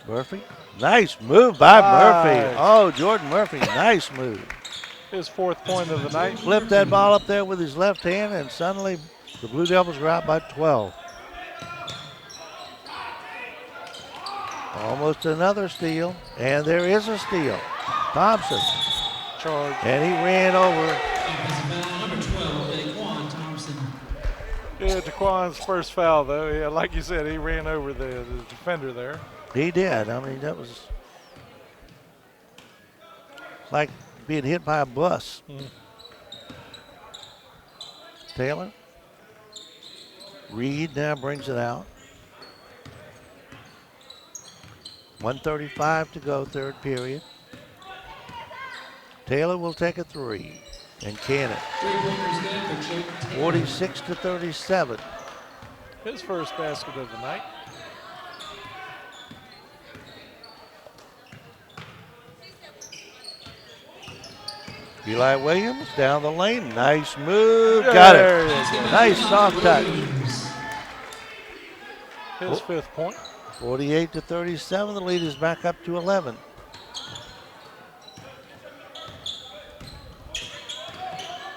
Murphy. Nice move by Murphy. Nice. Oh, Jordan Murphy, nice move. His fourth point of the night. Flipped that ball up there with his left hand, and suddenly the Blue Devils were out by 12. Almost another steal, and there is a steal. Thompson, Charge. and he ran over. Offensive foul number 12, Daquan Thompson. Yeah, Daquan's first foul, though. Yeah, like you said, he ran over the defender there. He did. I mean, that was like being hit by a bus. Taylor. Reed now brings it out. 1:35 to go, third period. Taylor will take a three and can it. 3-pointers good for Jake Taylor. 46-37. His first basket of the night. Eli Williams down the lane. Nice move. Got There it. you go. Nice soft touch. His fifth point. 48-37. The lead is back up to 11.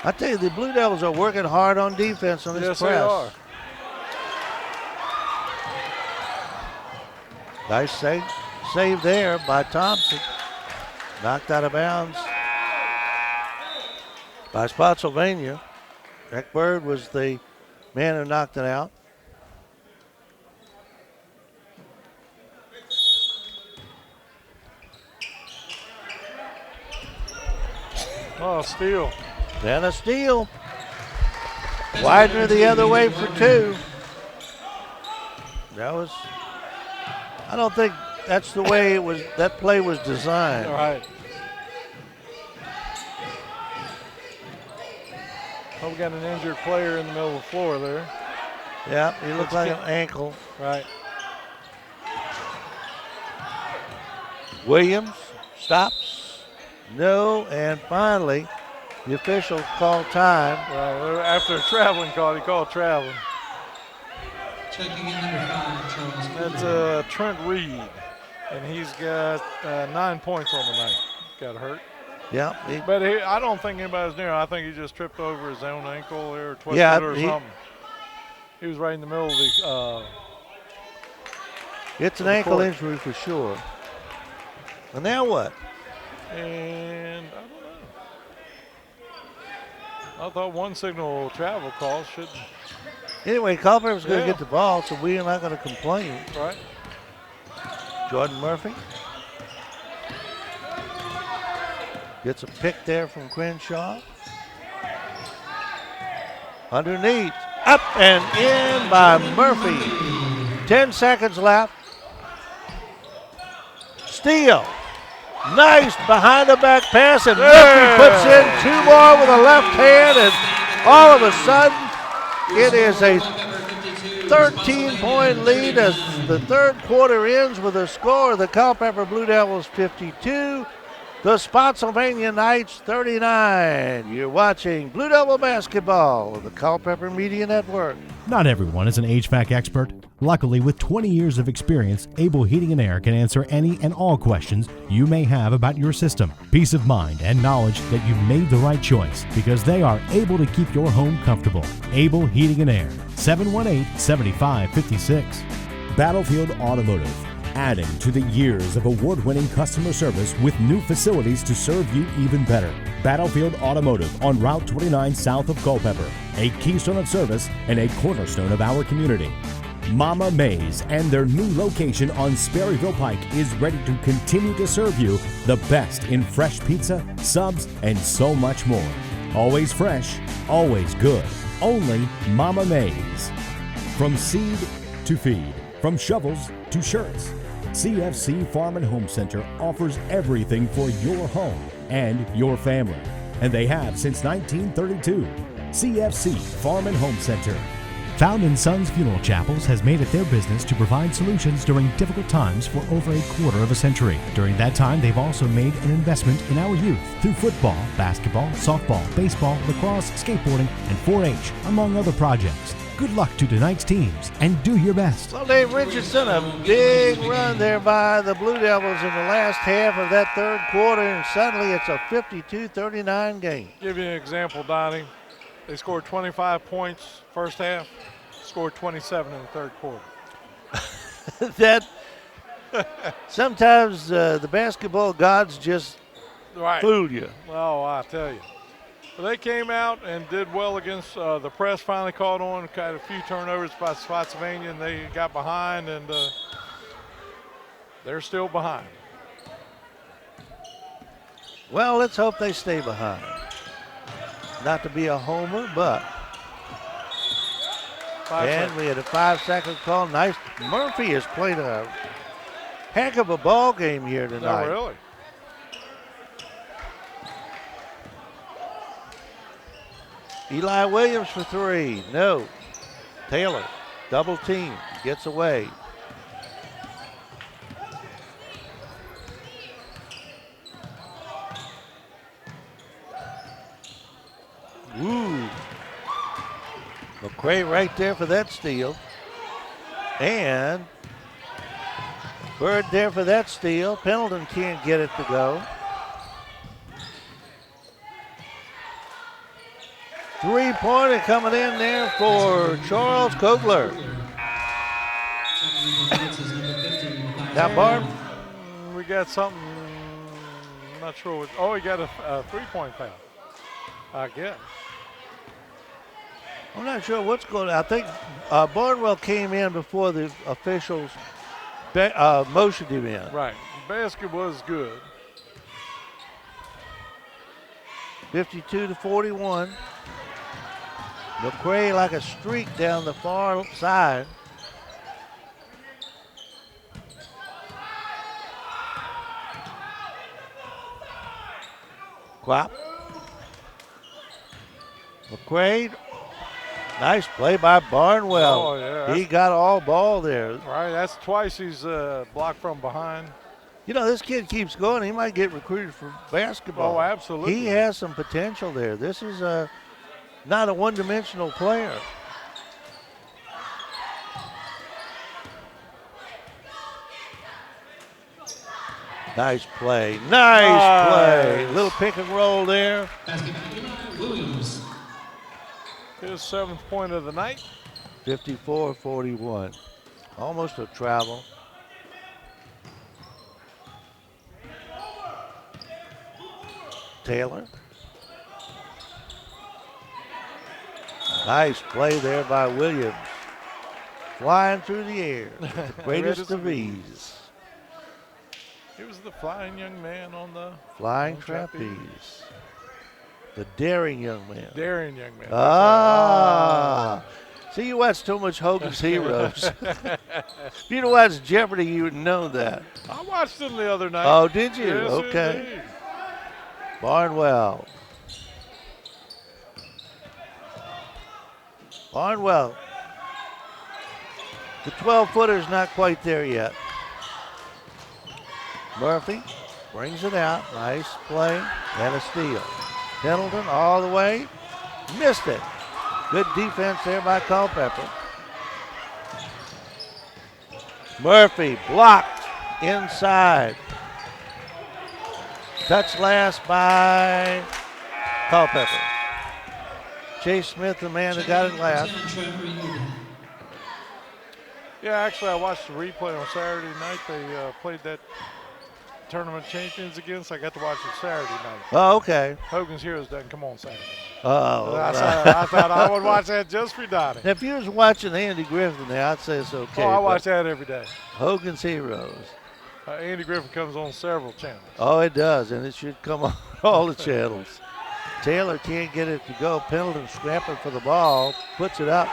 I tell you, the Blue Devils are working hard on defense on this Yes, press. they are. Nice save there by Thompson. Knocked out of bounds by Spotsylvania. Rick Bird was the man who knocked it out. Oh, steal. Then a steal. Widener the other way for 2. I don't think that's the way that play was designed. All right. Oh, we got an injured player in the middle of the floor there. Yeah, he looked like an ankle. Right. Williams stops. No, and finally, the official called time. Right. After a traveling call, he called traveling. Checking in number 5, Charles. That's Trent Reed, and he's got 9 points on the night. Got hurt. Yeah. But I don't think anybody's near. I think he just tripped over his own ankle there, or twisted it or something. He was right in the middle of the. It's an ankle injury for sure. And now what? And I don't know. I thought one signal travel call should. Anyway, Culpeper's going to get the ball, so we are not going to complain. Right. Jordan Murphy gets a pick there from Crenshaw. Underneath, up and in by Murphy. 10 seconds left. Steal. Nice behind the back pass, and Murphy puts in 2 more with a left hand, and all of a sudden it is a 13-point lead as the third quarter ends with a score of the Culpeper Blue Devils 52, the Spotsylvania Knights 39. You're watching Blue Devil basketball of the Culpeper Media Network. Not everyone is an HVAC expert. Luckily, with 20 years of experience, Able Heating and Air can answer any and all questions you may have about your system. Peace of mind and knowledge that you've made the right choice because they are able to keep your home comfortable. Able Heating and Air, 718-7556. Battlefield Automotive, adding to the years of award-winning customer service with new facilities to serve you even better. Battlefield Automotive on Route 29 south of Culpeper, a keystone of service and a cornerstone of our community. Mama Mays and their new location on Sperryville Pike is ready to continue to serve you the best in fresh pizza, subs, and so much more. Always fresh, always good. Only Mama Mays. From seed to feed, from shovels to shirts, CFC Farm and Home Center offers everything for your home and your family. And they have since 1932. CFC Farm and Home Center. Found in Sons Funeral Chapels has made it their business to provide solutions during difficult times for over a quarter of a century. During that time, they've also made an investment in our youth through football, basketball, softball, baseball, lacrosse, skateboarding, and 4-H, among other projects. Good luck to tonight's teams, and do your best. Well, Dave Richardson, a big run there by the Blue Devils in the last half of that third quarter, and suddenly it's a 52-39 game. Give you an example, Donnie. They scored 25 points first half, scored 27 in the third quarter. That sometimes the basketball gods just fool you. Oh, I tell you. But they came out and did well against the press. Finally caught on, had a few turnovers by Spotsylvania, and they got behind, and they're still behind. Well, let's hope they stay behind. Not to be a homer, but. And we had a 5-second call. Nice. Murphy has played a heck of a ball game here tonight. No, really. Eli Williams for 3. No. Taylor, double team, gets away. Ooh. McCray right there for that steal. And Bird there for that steal. Pendleton can't get it to go. Three-pointer coming in there for Charles Kogler. Now, Barb. We got something, I'm not sure what. Oh, we got a three-point foul, I guess. I'm not sure what's going on. I think Barnwell came in before the officials motioned him in. Right. The basket was good. 52-41. McCray like a streak down the far side. Quap. McCray. Nice play by Barnwell. Oh, yeah. He got all ball there. Right, that's twice he's blocked from behind. You know, this kid keeps going. He might get recruited for basketball. Oh, absolutely. He has some potential there. This is not a one-dimensional player. Nice play. Nice play. Little pick and roll there. Williams. His 7th point of the night. 54-41. Almost a travel. Taylor. Nice play there by Williams. Flying through the air. The greatest of ease. He was the flying young man on the Flying trapeze. The daring young man. daring young man. Ah. See, you watch too much Hogan's Heroes. If you'd watched Jeopardy, you would know that. I watched him the other night. Oh, did you? Yes, Okay. indeed. Barnwell. Barnwell. The 12-footer's not quite there yet. Murphy brings it out. Nice play and a steal. Pendleton all the way. Missed it. Good defense there by Culpeper. Murphy blocked inside. Touch last by Culpeper. Chase Smith, the man that got it last. Yeah, actually, I watched the replay on Saturday night. They played that tournament champions against. I got to watch it Saturday night. Oh, okay. Hogan's Heroes doesn't come on Saturday. Oh, I thought I would watch that just for Donnie. if you was watching Andy Griffin there, I'd say it's okay. Oh, I but watch that every day. Hogan's Heroes. Andy Griffin comes on several channels. Oh, it does, and it should come on all the channels. Taylor can't get it to go. Pendleton scrapping for the ball, puts it up,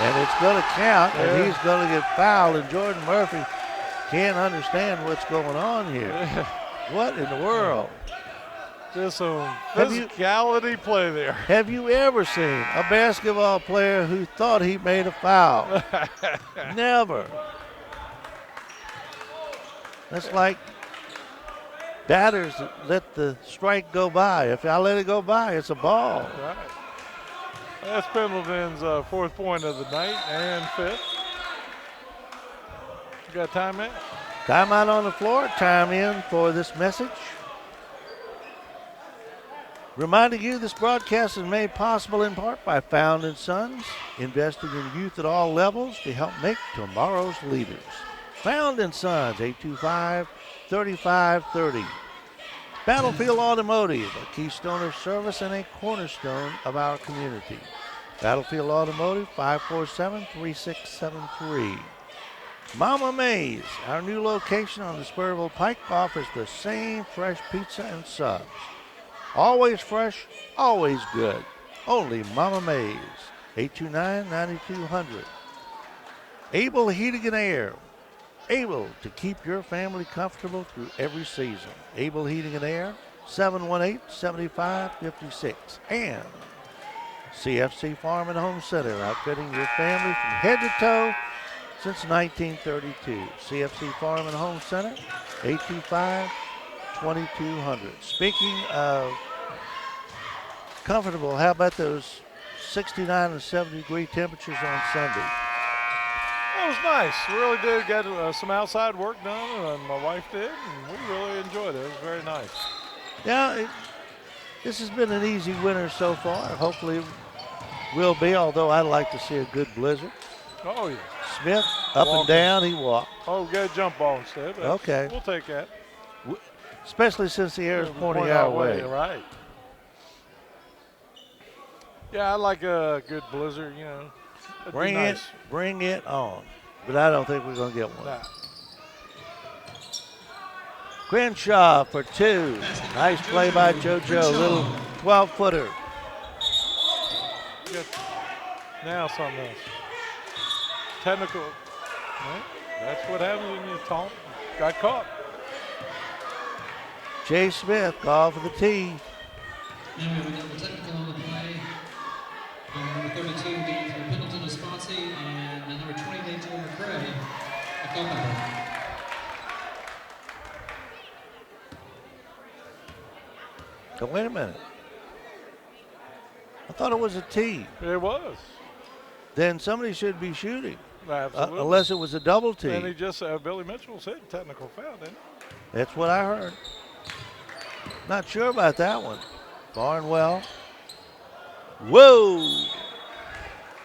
and it's going to count, and he's going to get fouled, and Jordan Murphy can't understand what's going on here. What in the world? There's some physicality play there. Have you ever seen a basketball player who thought he made a foul? Never. That's like batters that let the strike go by. If I let it go by, it's a ball. Right. That's Pendleton's 4th point of the night and 5th. You got timeout? Timeout on the floor. Time in for this message. Reminding you this broadcast is made possible in part by Found & Sons, investing in youth at all levels to help make tomorrow's leaders. Found & Sons, 825-3530. Battlefield Automotive, a keystone of service and a cornerstone of our community. Battlefield Automotive, 547-3673. Mama Mays, our new location on the Spurville Pike, offers the same fresh pizza and subs. Always fresh, always good. Only Mama Mays, 829-9200. Able Heating and Air, able to keep your family comfortable through every season. Able Heating and Air, 718-7556. And CFC Farm and Home Center, outfitting your family from head to toe since 1932. CFC Farm and Home Center, 825-2200. Speaking of comfortable, how about those 69 and 70 degree temperatures on Sunday? It was nice. We really did get some outside work done, and my wife did, and we really enjoyed it. It was very nice. Yeah, this has been an easy winter so far. Hopefully will be, although I'd like to see a good blizzard. Oh, yeah. Smith, up and down, he walked. Oh, we got a jump ball instead. Okay. We'll take that. Especially since the air is pointing Point our way. Right. Yeah, I like a good blizzard, you know. Bring it on. But I don't think we're going to get one. Nah. Crenshaw for 2. Nice play by JoJo, little 12-footer. Now something else. Technical. Well, that's what happens when you got caught. Jay Smith called for the tee. Now we got the technical on the play. Number 32 getting for Pendleton to Spotsy, and number 20, Jordan McCray, a Culpeper. Oh, wait a minute. I thought it was a tee. It was. Then somebody should be shooting. Absolutely. Unless it was a double tee. And he just, Billy Mitchell said technical foul, didn't he? That's what I heard. Not sure about that one. Barnwell. Whoa!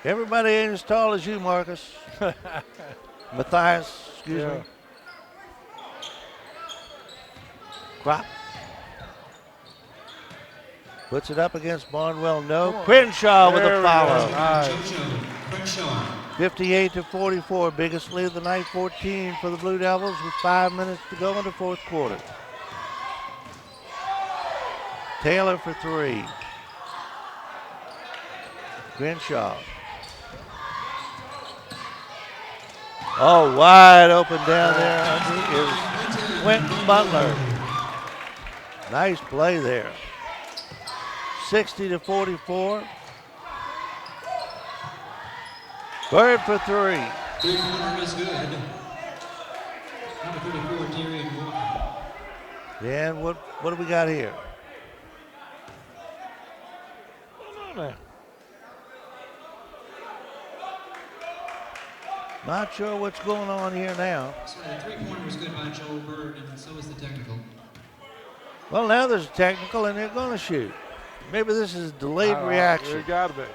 Everybody ain't as tall as you, Marcus. Matthias, excuse me. Crop. Puts it up against Barnwell. No. Crenshaw with a follow. Nice. 58-44. Biggest lead of the night, 14 for the Blue Devils with 5 minutes to go in the fourth quarter. Taylor for 3. Crenshaw. Oh, wide open down there under is Quentin Butler. Nice play there. 60-44. Bird for 3. Three-pointer is good. Number 34, Darian Walker. And what do we got here? Not sure what's going on here now. Sorry, the three-pointer was good by Joel Bird, and so was the technical. Well, now there's a technical, and they're going to shoot. Maybe this is delayed reaction. It got to be.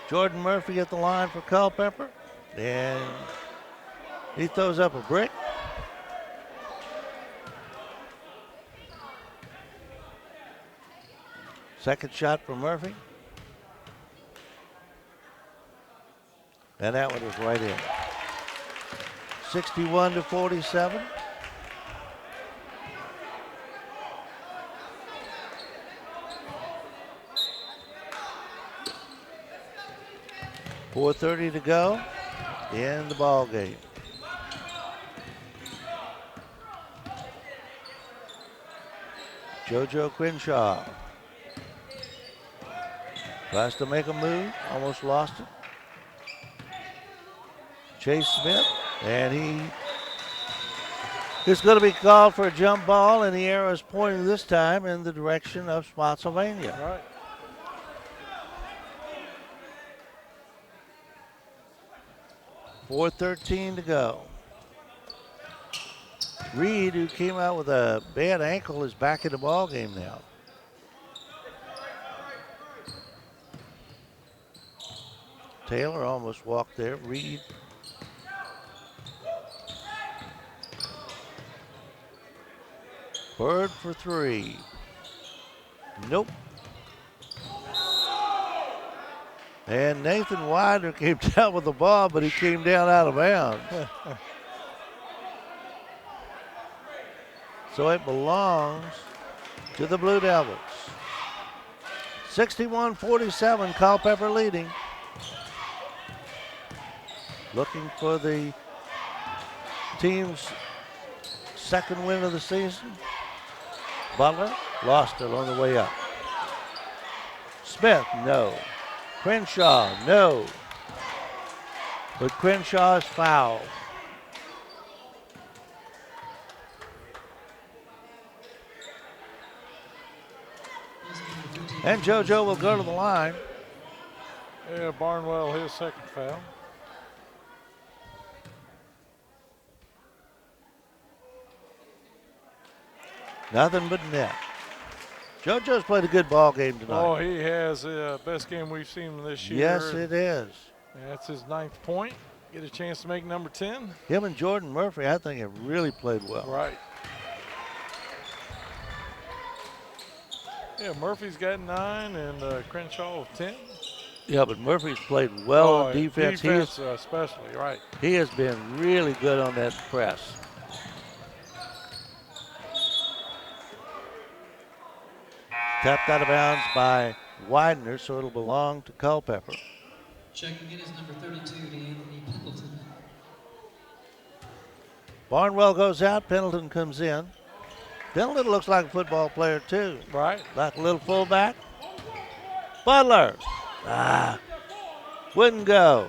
Jordan Murphy at the line for Culpeper, and he throws up a brick. Second shot for Murphy. And that one is right in. 61-47. .430 to go in the ball game. JoJo Crenshaw tries to make a move, almost lost it. Chase Smith, and he is going to be called for a jump ball, and the arrow is pointing this time in the direction of Spotsylvania. Right. .413 to go. Reed, who came out with a bad ankle, is back in the ball game now. Taylor almost walked there. Reed. Bird for 3. Nope. And Nathan Widener came down with the ball, but he came down out of bounds. So it belongs to the Blue Devils. 61-47, Culpeper leading. Looking for the team's second win of the season. Butler lost it on the way up. Smith, no. Crenshaw, no. But Crenshaw is fouled. And JoJo will go to the line. Yeah, Barnwell, his second foul. Nothing but net. JoJo's played a good ball game tonight. Oh, he has the best game we've seen this year. Yes, it is. That's his 9th point. Get a chance to make number 10. Him and Jordan Murphy, I think, have really played well. Right. Yeah, Murphy's got 9 and Crenshaw 10. Yeah, but Murphy's played well on defense. Defense especially, right. He has been really good on that press. Tapped out of bounds by Widener, so it'll belong to Culpeper. Checking in is number 32, Anthony Pendleton. Barnwell goes out, Pendleton comes in. Pendleton looks like a football player too. Right. Like a little fullback. Butler. Wouldn't go.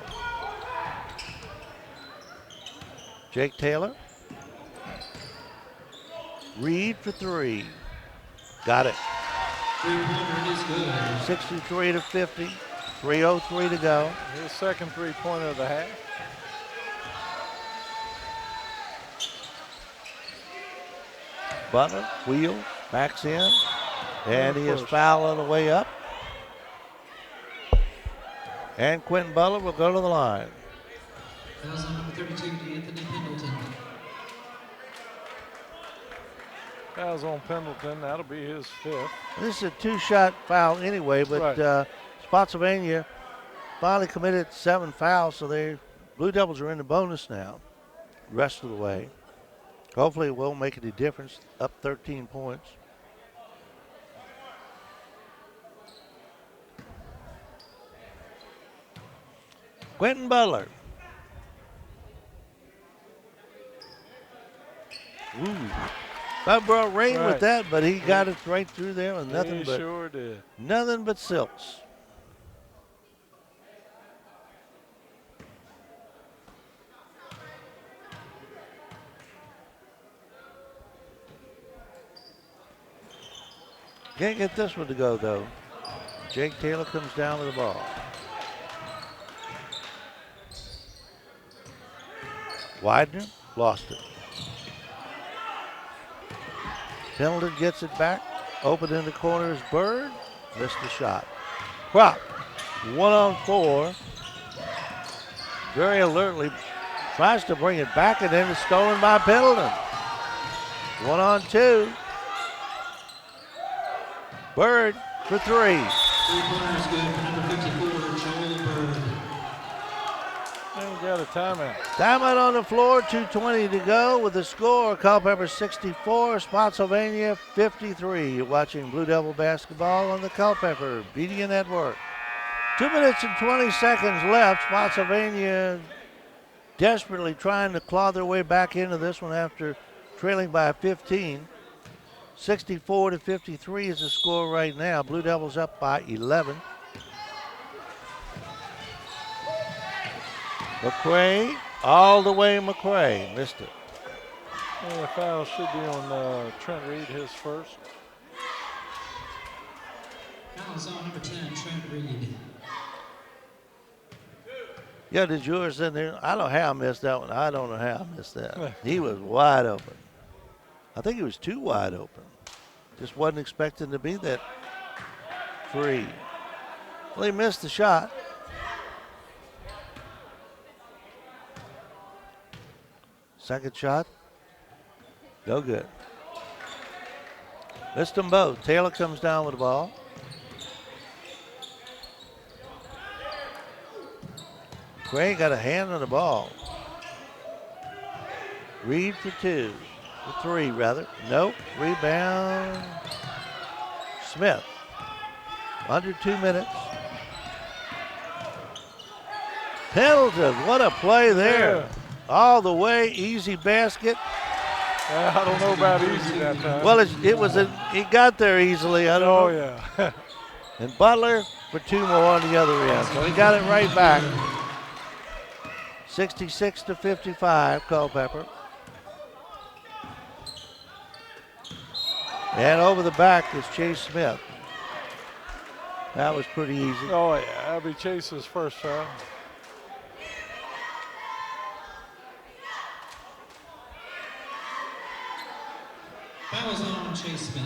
Jake Taylor. Reed for 3. Got it. 3-pointer is good. 63 to 50. 3:03 to go. His second 3-pointer of the half. Butler, wheel, backs in, and he is fouled on the way up. And Quentin Butler will go to the line. Fouls on number 32, Anthony Pendleton. Fouls on Pendleton. That'll be his 5th. This is a 2-shot foul anyway, but Spotsylvania finally committed 7 fouls, so the Blue Devils are in the bonus now, the rest of the way. Hopefully it won't make any difference, up 13 points. Quentin Butler. Ooh. That brought rain with that, but he got it right through there with nothing but sure did. Nothing but silks. Can't get this one to go though. Jake Taylor comes down with the ball. Widener lost it. Pendleton gets it back. Open in the corner is Bird. Missed the shot. Crop, 1-on-4. Very alertly tries to bring it back, and then it's stolen by Pendleton. 1-on-2. Bird for 3. 3-pointer is good for number 54, Joel Bird. And we got a timeout. Timeout on the floor, 2:20 to go with the score. Culpeper 64, Spotsylvania 53. You're watching Blue Devil basketball on the Culpeper Media Network. 2 minutes and 20 seconds left. Spotsylvania desperately trying to claw their way back into this one after trailing by 15. 64 to 53 is the score right now. Blue Devils up by 11. McCray, all the way McCray, missed it. And the foul should be on Trent Reed, his first. Foul is on number 10, Trent Reed. Yeah, did yours in there? I don't know how I missed that one. I don't know how I missed that. He was wide open. I think he was too wide open. Just wasn't expecting to be that free. Well, he missed the shot. Second shot. No good. Missed them both. Taylor comes down with the ball. Gray got a hand on the ball. Reed for 2. For 3, rather. Nope. Rebound. Smith. Under 2 minutes. Pendleton, what a play there. Yeah. All the way, easy basket. I don't know about easy that time. Well, he got there easily. I don't know. Yeah. And Butler for 2 more on the other end. So he got it right back. 66 to 55, Culpeper. And over the back is Chase Smith. That was pretty easy. Oh, yeah. That'll be Chase's first foul. Foul is on Chase Smith.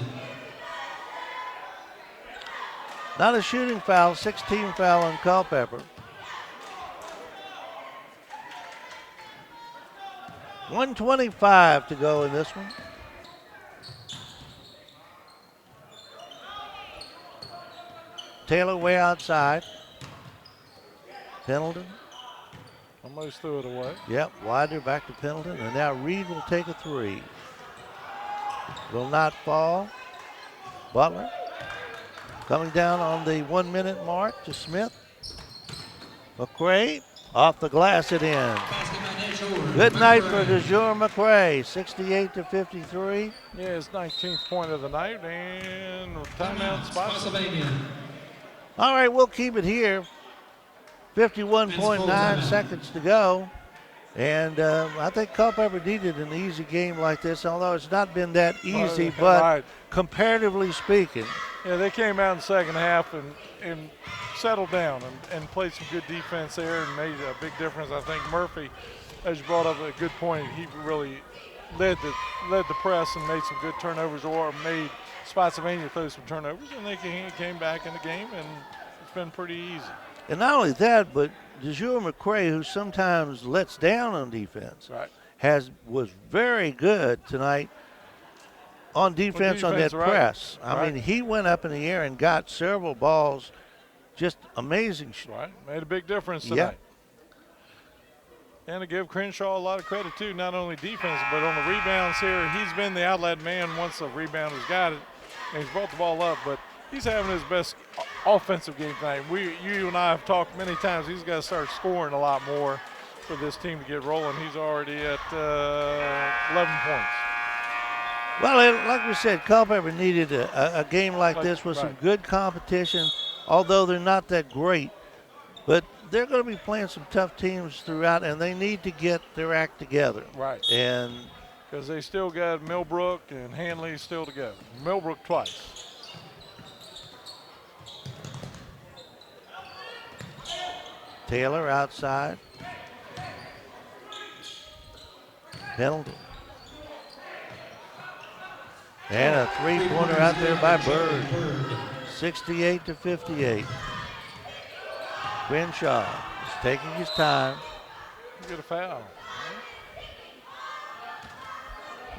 Not a shooting foul, 16 foul on Culpeper. 1:25 to go in this one. Taylor way outside. Pendleton. Almost threw it away. Yep, wider back to Pendleton, and now Reed will take a three. Will not fall. Butler coming down on the 1 minute mark to Smith. McCray off the glass it in. Good night for DeJour McCray, 68-53. Yeah, his 19th point of the night, and timeout Spotsylvania. All right, we'll keep it here. 51.9 seconds to go. And I think Culpeper needed an easy game like this, although it's not been that easy, but right. Comparatively speaking. Yeah, they came out in the second half and settled down and played some good defense there and made a big difference. I think Murphy, as you brought up a good point, he really led the press and made some good turnovers, or made Spotsylvania throw some turnovers, and they came back in the game, and it's been pretty easy. And not only that, but DeJour McCray, who sometimes lets down on defense, right. was very good tonight on defense on that right. press. I right. mean, he went up in the air and got several balls, just amazing. Right, made a big difference tonight. Yep. And to give Crenshaw a lot of credit too, not only defense, but on the rebounds here. He's been the outlet man once the rebounder's got it, and he's brought the ball up, but he's having his best offensive game tonight. You and I have talked many times, he's got to start scoring a lot more for this team to get rolling. He's already at 11 points. Well, like we said, Culpeper needed a game like this with some good competition, although they're not that great. But they're going to be playing some tough teams throughout, and they need to get their act together. Right. And because they still got Millbrook and Hanley still to go. Millbrook twice. Taylor outside. Pendleton. And a three-pointer out there by Bird. 68-58. Crenshaw is taking his time. Get a foul.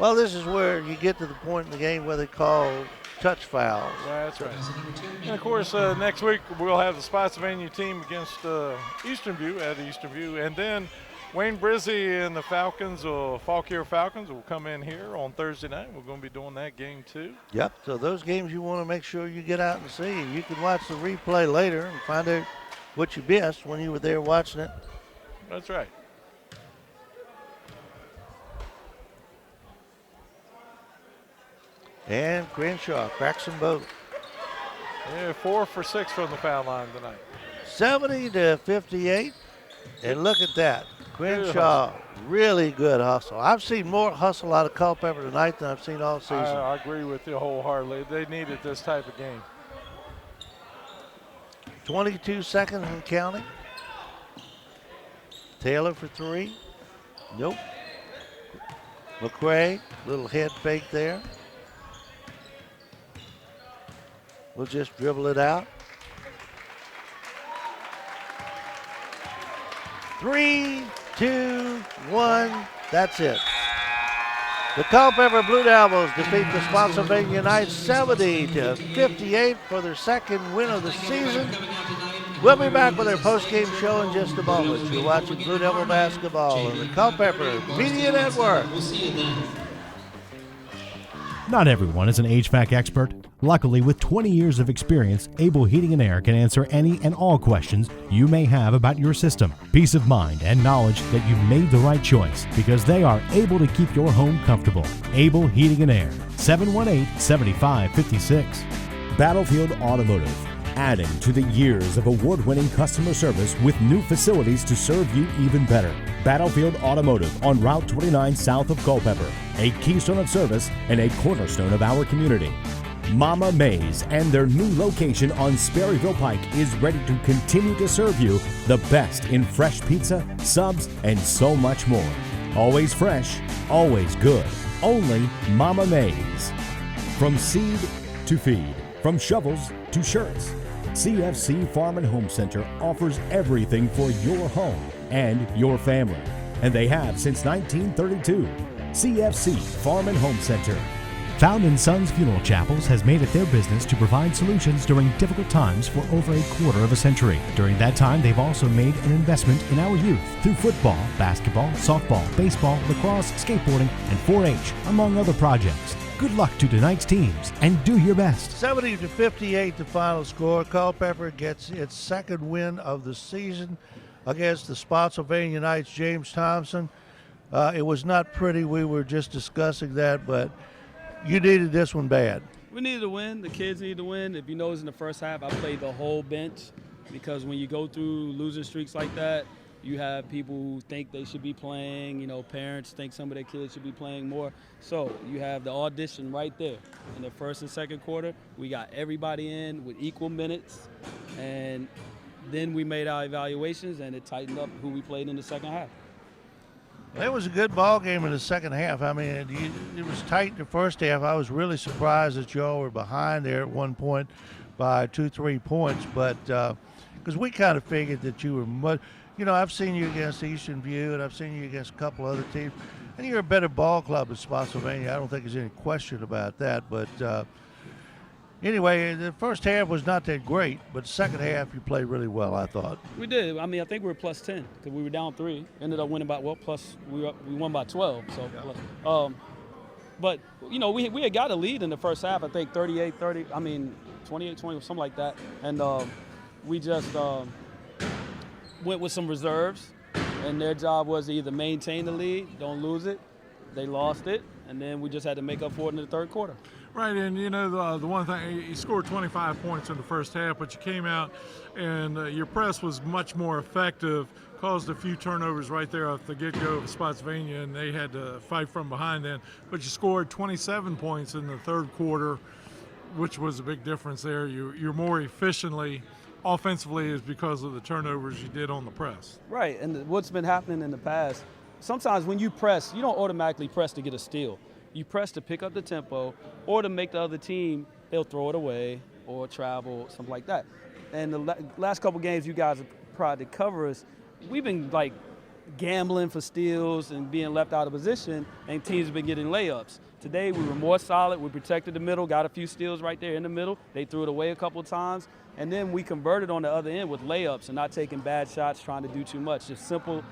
Well, this is where you get to the point in the game where they call touch fouls. That's right. And of course, next week we'll have the Spotsylvania team against Easternview at Easternview, and then Wayne Brizzy and the Falcons, or Fauquier Falcons, will come in here on Thursday night. We're going to be doing that game too. Yep. So those games you want to make sure you get out and see. You can watch the replay later and find out what you missed when you were there watching it. That's right. And Crenshaw cracks them both. Yeah, 4 for 6 from the foul line tonight. 70-58. And look at that. Crenshaw, really good hustle. I've seen more hustle out of Culpeper tonight than I've seen all season. I agree with you wholeheartedly. They needed this type of game. 22 seconds and counting. Taylor for three. Nope. McCray, little head fake there. We'll just dribble it out. 3, 2, 1. That's it. The Culpeper Blue Devils defeat the Spotsylvania Knights 70-58 for their second win of the season. We'll be back with our post-game show in just a moment. You're watching Blue Devil basketball on the Culpeper Media Network. We'll see you then. Not everyone is an HVAC expert. Luckily, with 20 years of experience, Able Heating and Air can answer any and all questions you may have about your system. Peace of mind and knowledge that you've made the right choice, because they are able to keep your home comfortable. Able Heating and Air, 718-7556. Battlefield Automotive, adding to the years of award-winning customer service with new facilities to serve you even better. Battlefield Automotive on Route 29 south of Culpeper, a keystone of service and a cornerstone of our community. Mama Mays and their new location on Sperryville Pike is ready to continue to serve you the best in fresh pizza, subs, and so much more. Always fresh, always good. Only Mama Mays. From seed to feed, from shovels to shirts, CFC Farm and Home Center offers everything for your home and your family, and they have since 1932. CFC Farm and Home Center. Found in Sons Funeral Chapels has made it their business to provide solutions during difficult times for over a quarter of a century. During that time, they've also made an investment in our youth through football, basketball, softball, baseball, lacrosse, skateboarding, and 4-H, among other projects. Good luck to tonight's teams, and do your best. 70-58 the final score. Culpeper gets its second win of the season against the Spotsylvania Knights. James Thompson. It was not pretty. We were just discussing that, but you needed this one bad. We needed to win. The kids needed to win. If you notice in the first half, I played the whole bench because when you go through losing streaks like that, you have people who think they should be playing. You know, parents think some of their kids should be playing more. So you have the audition right there. In the first and second quarter, we got everybody in with equal minutes, and then we made our evaluations, and it tightened up who we played in the second half. It was a good ball game in the second half. I mean, it was tight in the first half. I was really surprised that y'all were behind there at one point by 2-3 points, but because we kind of figured that you were much. You know, I've seen you against Eastern View, and I've seen you against a couple other teams, and you're a better ball club than Spotsylvania. I don't think there's any question about that. But anyway, the first half was not that great, but the second half you played really well, I thought. We did. I mean, I think we were plus 10 because we were down 3. Ended up winning by, we won by 12. So, yeah. But, you know, we had got a lead in the first half, I think 38-30, I mean, 28-20 or something like that. And we just went with some reserves, and their job was to either maintain the lead, don't lose it. They lost it, and then we just had to make up for it in the third quarter. Right, and you know, the one thing, you scored 25 points in the first half, but you came out and your press was much more effective, caused a few turnovers right there off the get-go of Spotsylvania, and they had to fight from behind then. But you scored 27 points in the third quarter, which was a big difference there. You're more efficiently offensively is because of the turnovers you did on the press. Right, and what's been happening in the past, sometimes when you press, you don't automatically press to get a steal. You press to pick up the tempo or to make the other team, they'll throw it away or travel, something like that. And the last couple games you guys have tried to cover us, we've been like gambling for steals and being left out of position, and teams have been getting layups. Today we were more solid. We protected the middle, got a few steals right there in the middle. They threw it away a couple of times. And then we converted on the other end with layups and not taking bad shots, trying to do too much. Just simple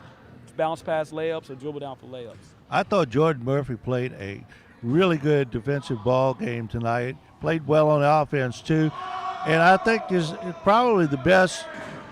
bounce pass layups or dribble down for layups. I thought Jordan Murphy played a really good defensive ball game tonight. Played well on the offense too. And I think it's probably the best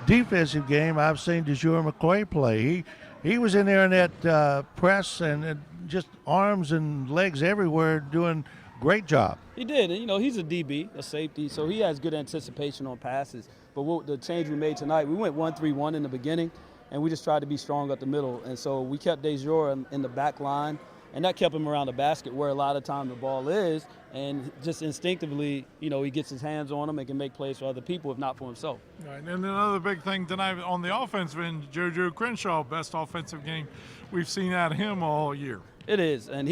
defensive game I've seen DeJure McCoy play. He was in there in that press and just arms and legs everywhere doing great job. He did, and you know, he's a DB, a safety, so he has good anticipation on passes. But the change we made tonight, we went 1-3-1 in the beginning, and we just tried to be strong up the middle. And so we kept DeJure in the back line, and that kept him around the basket where a lot of time the ball is, and just instinctively, you know, he gets his hands on them and can make plays for other people, if not for himself. Right, and another big thing tonight on the offensive end, JoJo Crenshaw, best offensive game we've seen out of him all year. It is, and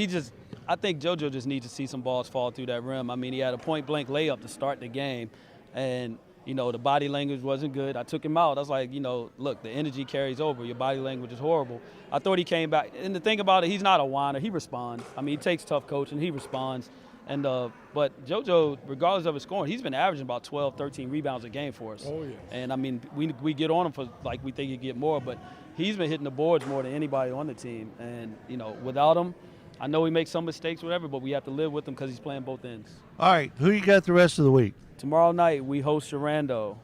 I think JoJo just needs to see some balls fall through that rim. I mean, he had a point-blank layup to start the game, and, you know, the body language wasn't good. I took him out. I was like, you know, look, the energy carries over. Your body language is horrible. I thought he came back. And the thing about it, he's not a whiner. He responds. I mean, he takes tough coaching. He responds. And but JoJo, regardless of his scoring, he's been averaging about 12, 13 rebounds a game for us. Oh, yeah. And, I mean, we get on him for, like, we think he'd get more. But he's been hitting the boards more than anybody on the team. And, you know, without him, I know he makes some mistakes, whatever, but we have to live with him because he's playing both ends. All right, who you got the rest of the week? Tomorrow night we host Sharando,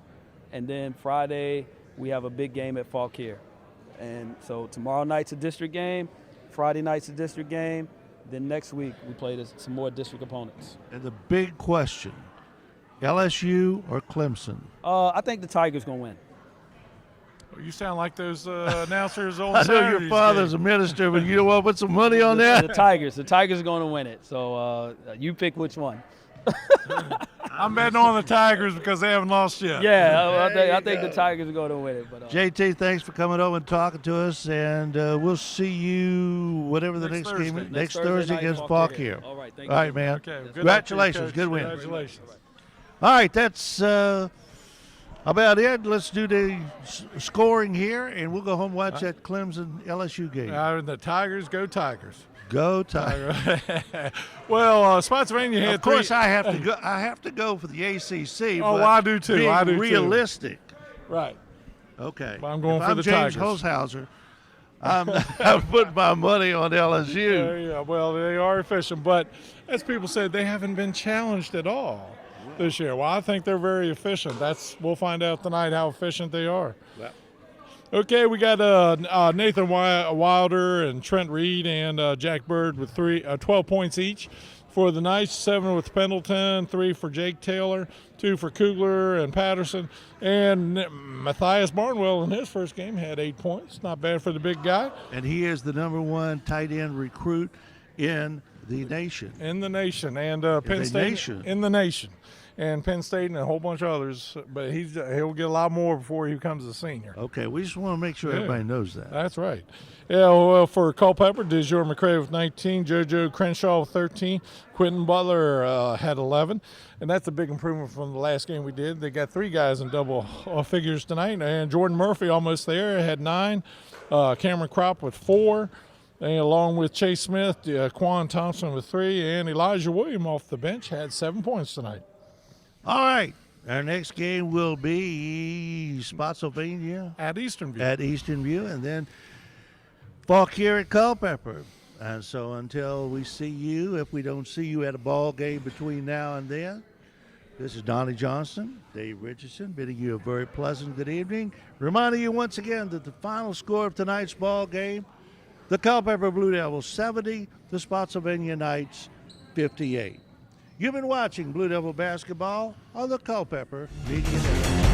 and then Friday we have a big game at Fauquier. And so tomorrow night's a district game, Friday night's a district game, then next week we play some more district opponents. And the big question, LSU or Clemson? I think the Tigers going to win. You sound like those announcers on I know Saturday's your father's game. a minister, but you don't want to put some money on that? The Tigers are going to win it. So you pick which one. I'm betting on the Tigers because they haven't lost yet. Yeah, I think the Tigers are going to win it. But JT, thanks for coming over and talking to us, and we'll see you whatever the next game is. Next Thursday against Fauquier. All right, thank you. All right, man. Okay, Congratulations. Good win. Congratulations. All right, that's How about it? Let's do the scoring here, and we'll go home and watch that Clemson LSU game. The Tigers, go Tigers. Go Tigers. Well, Spotsylvania had Of course, I have to go. I have to go for the ACC. Oh, but I do too. being I do too. realistic. Right. Okay. Well, I'm going if for I'm the James Tigers. Holzhauser, I'm putting my money on LSU. Yeah, well, they are efficient, but as people said, they haven't been challenged at all this year. Well, I think they're very efficient. We'll find out tonight how efficient they are. Yep. Okay, we got Nathan Wilder and Trent Reed and Jack Bird with 12 points each. For the Knights, 7 with Pendleton, 3 for Jake Taylor, 2 for Kugler and Patterson. And Matthias Barnwell in his first game had 8 points. Not bad for the big guy. And he is the #1 tight end recruit in the nation. In the nation. And Penn the State. nation. In the nation. And Penn State and a whole bunch of others. But he'll get a lot more before he becomes a senior. Okay, we just want to make sure everybody knows that. That's right. Yeah, well, for Culpeper, DeJour McCray with 19, JoJo Crenshaw with 13, Quentin Butler had 11, and that's a big improvement from the last game we did. They got 3 guys in double figures tonight, and Jordan Murphy almost there had 9, Cameron Kropp with 4, and along with Chase Smith, Quan Thompson with 3, and Elijah William off the bench had 7 points tonight. All right. Our next game will be Spotsylvania At Eastern View. And then Falk here at Culpeper. And so until we see you, if we don't see you at a ball game between now and then, this is Donnie Johnston, Dave Richardson, bidding you a very pleasant good evening. Reminding you once again that the final score of tonight's ball game, the Culpeper Blue Devils 70, the Spotsylvania Knights 58. You've been watching Blue Devil basketball on the Culpeper Media Network.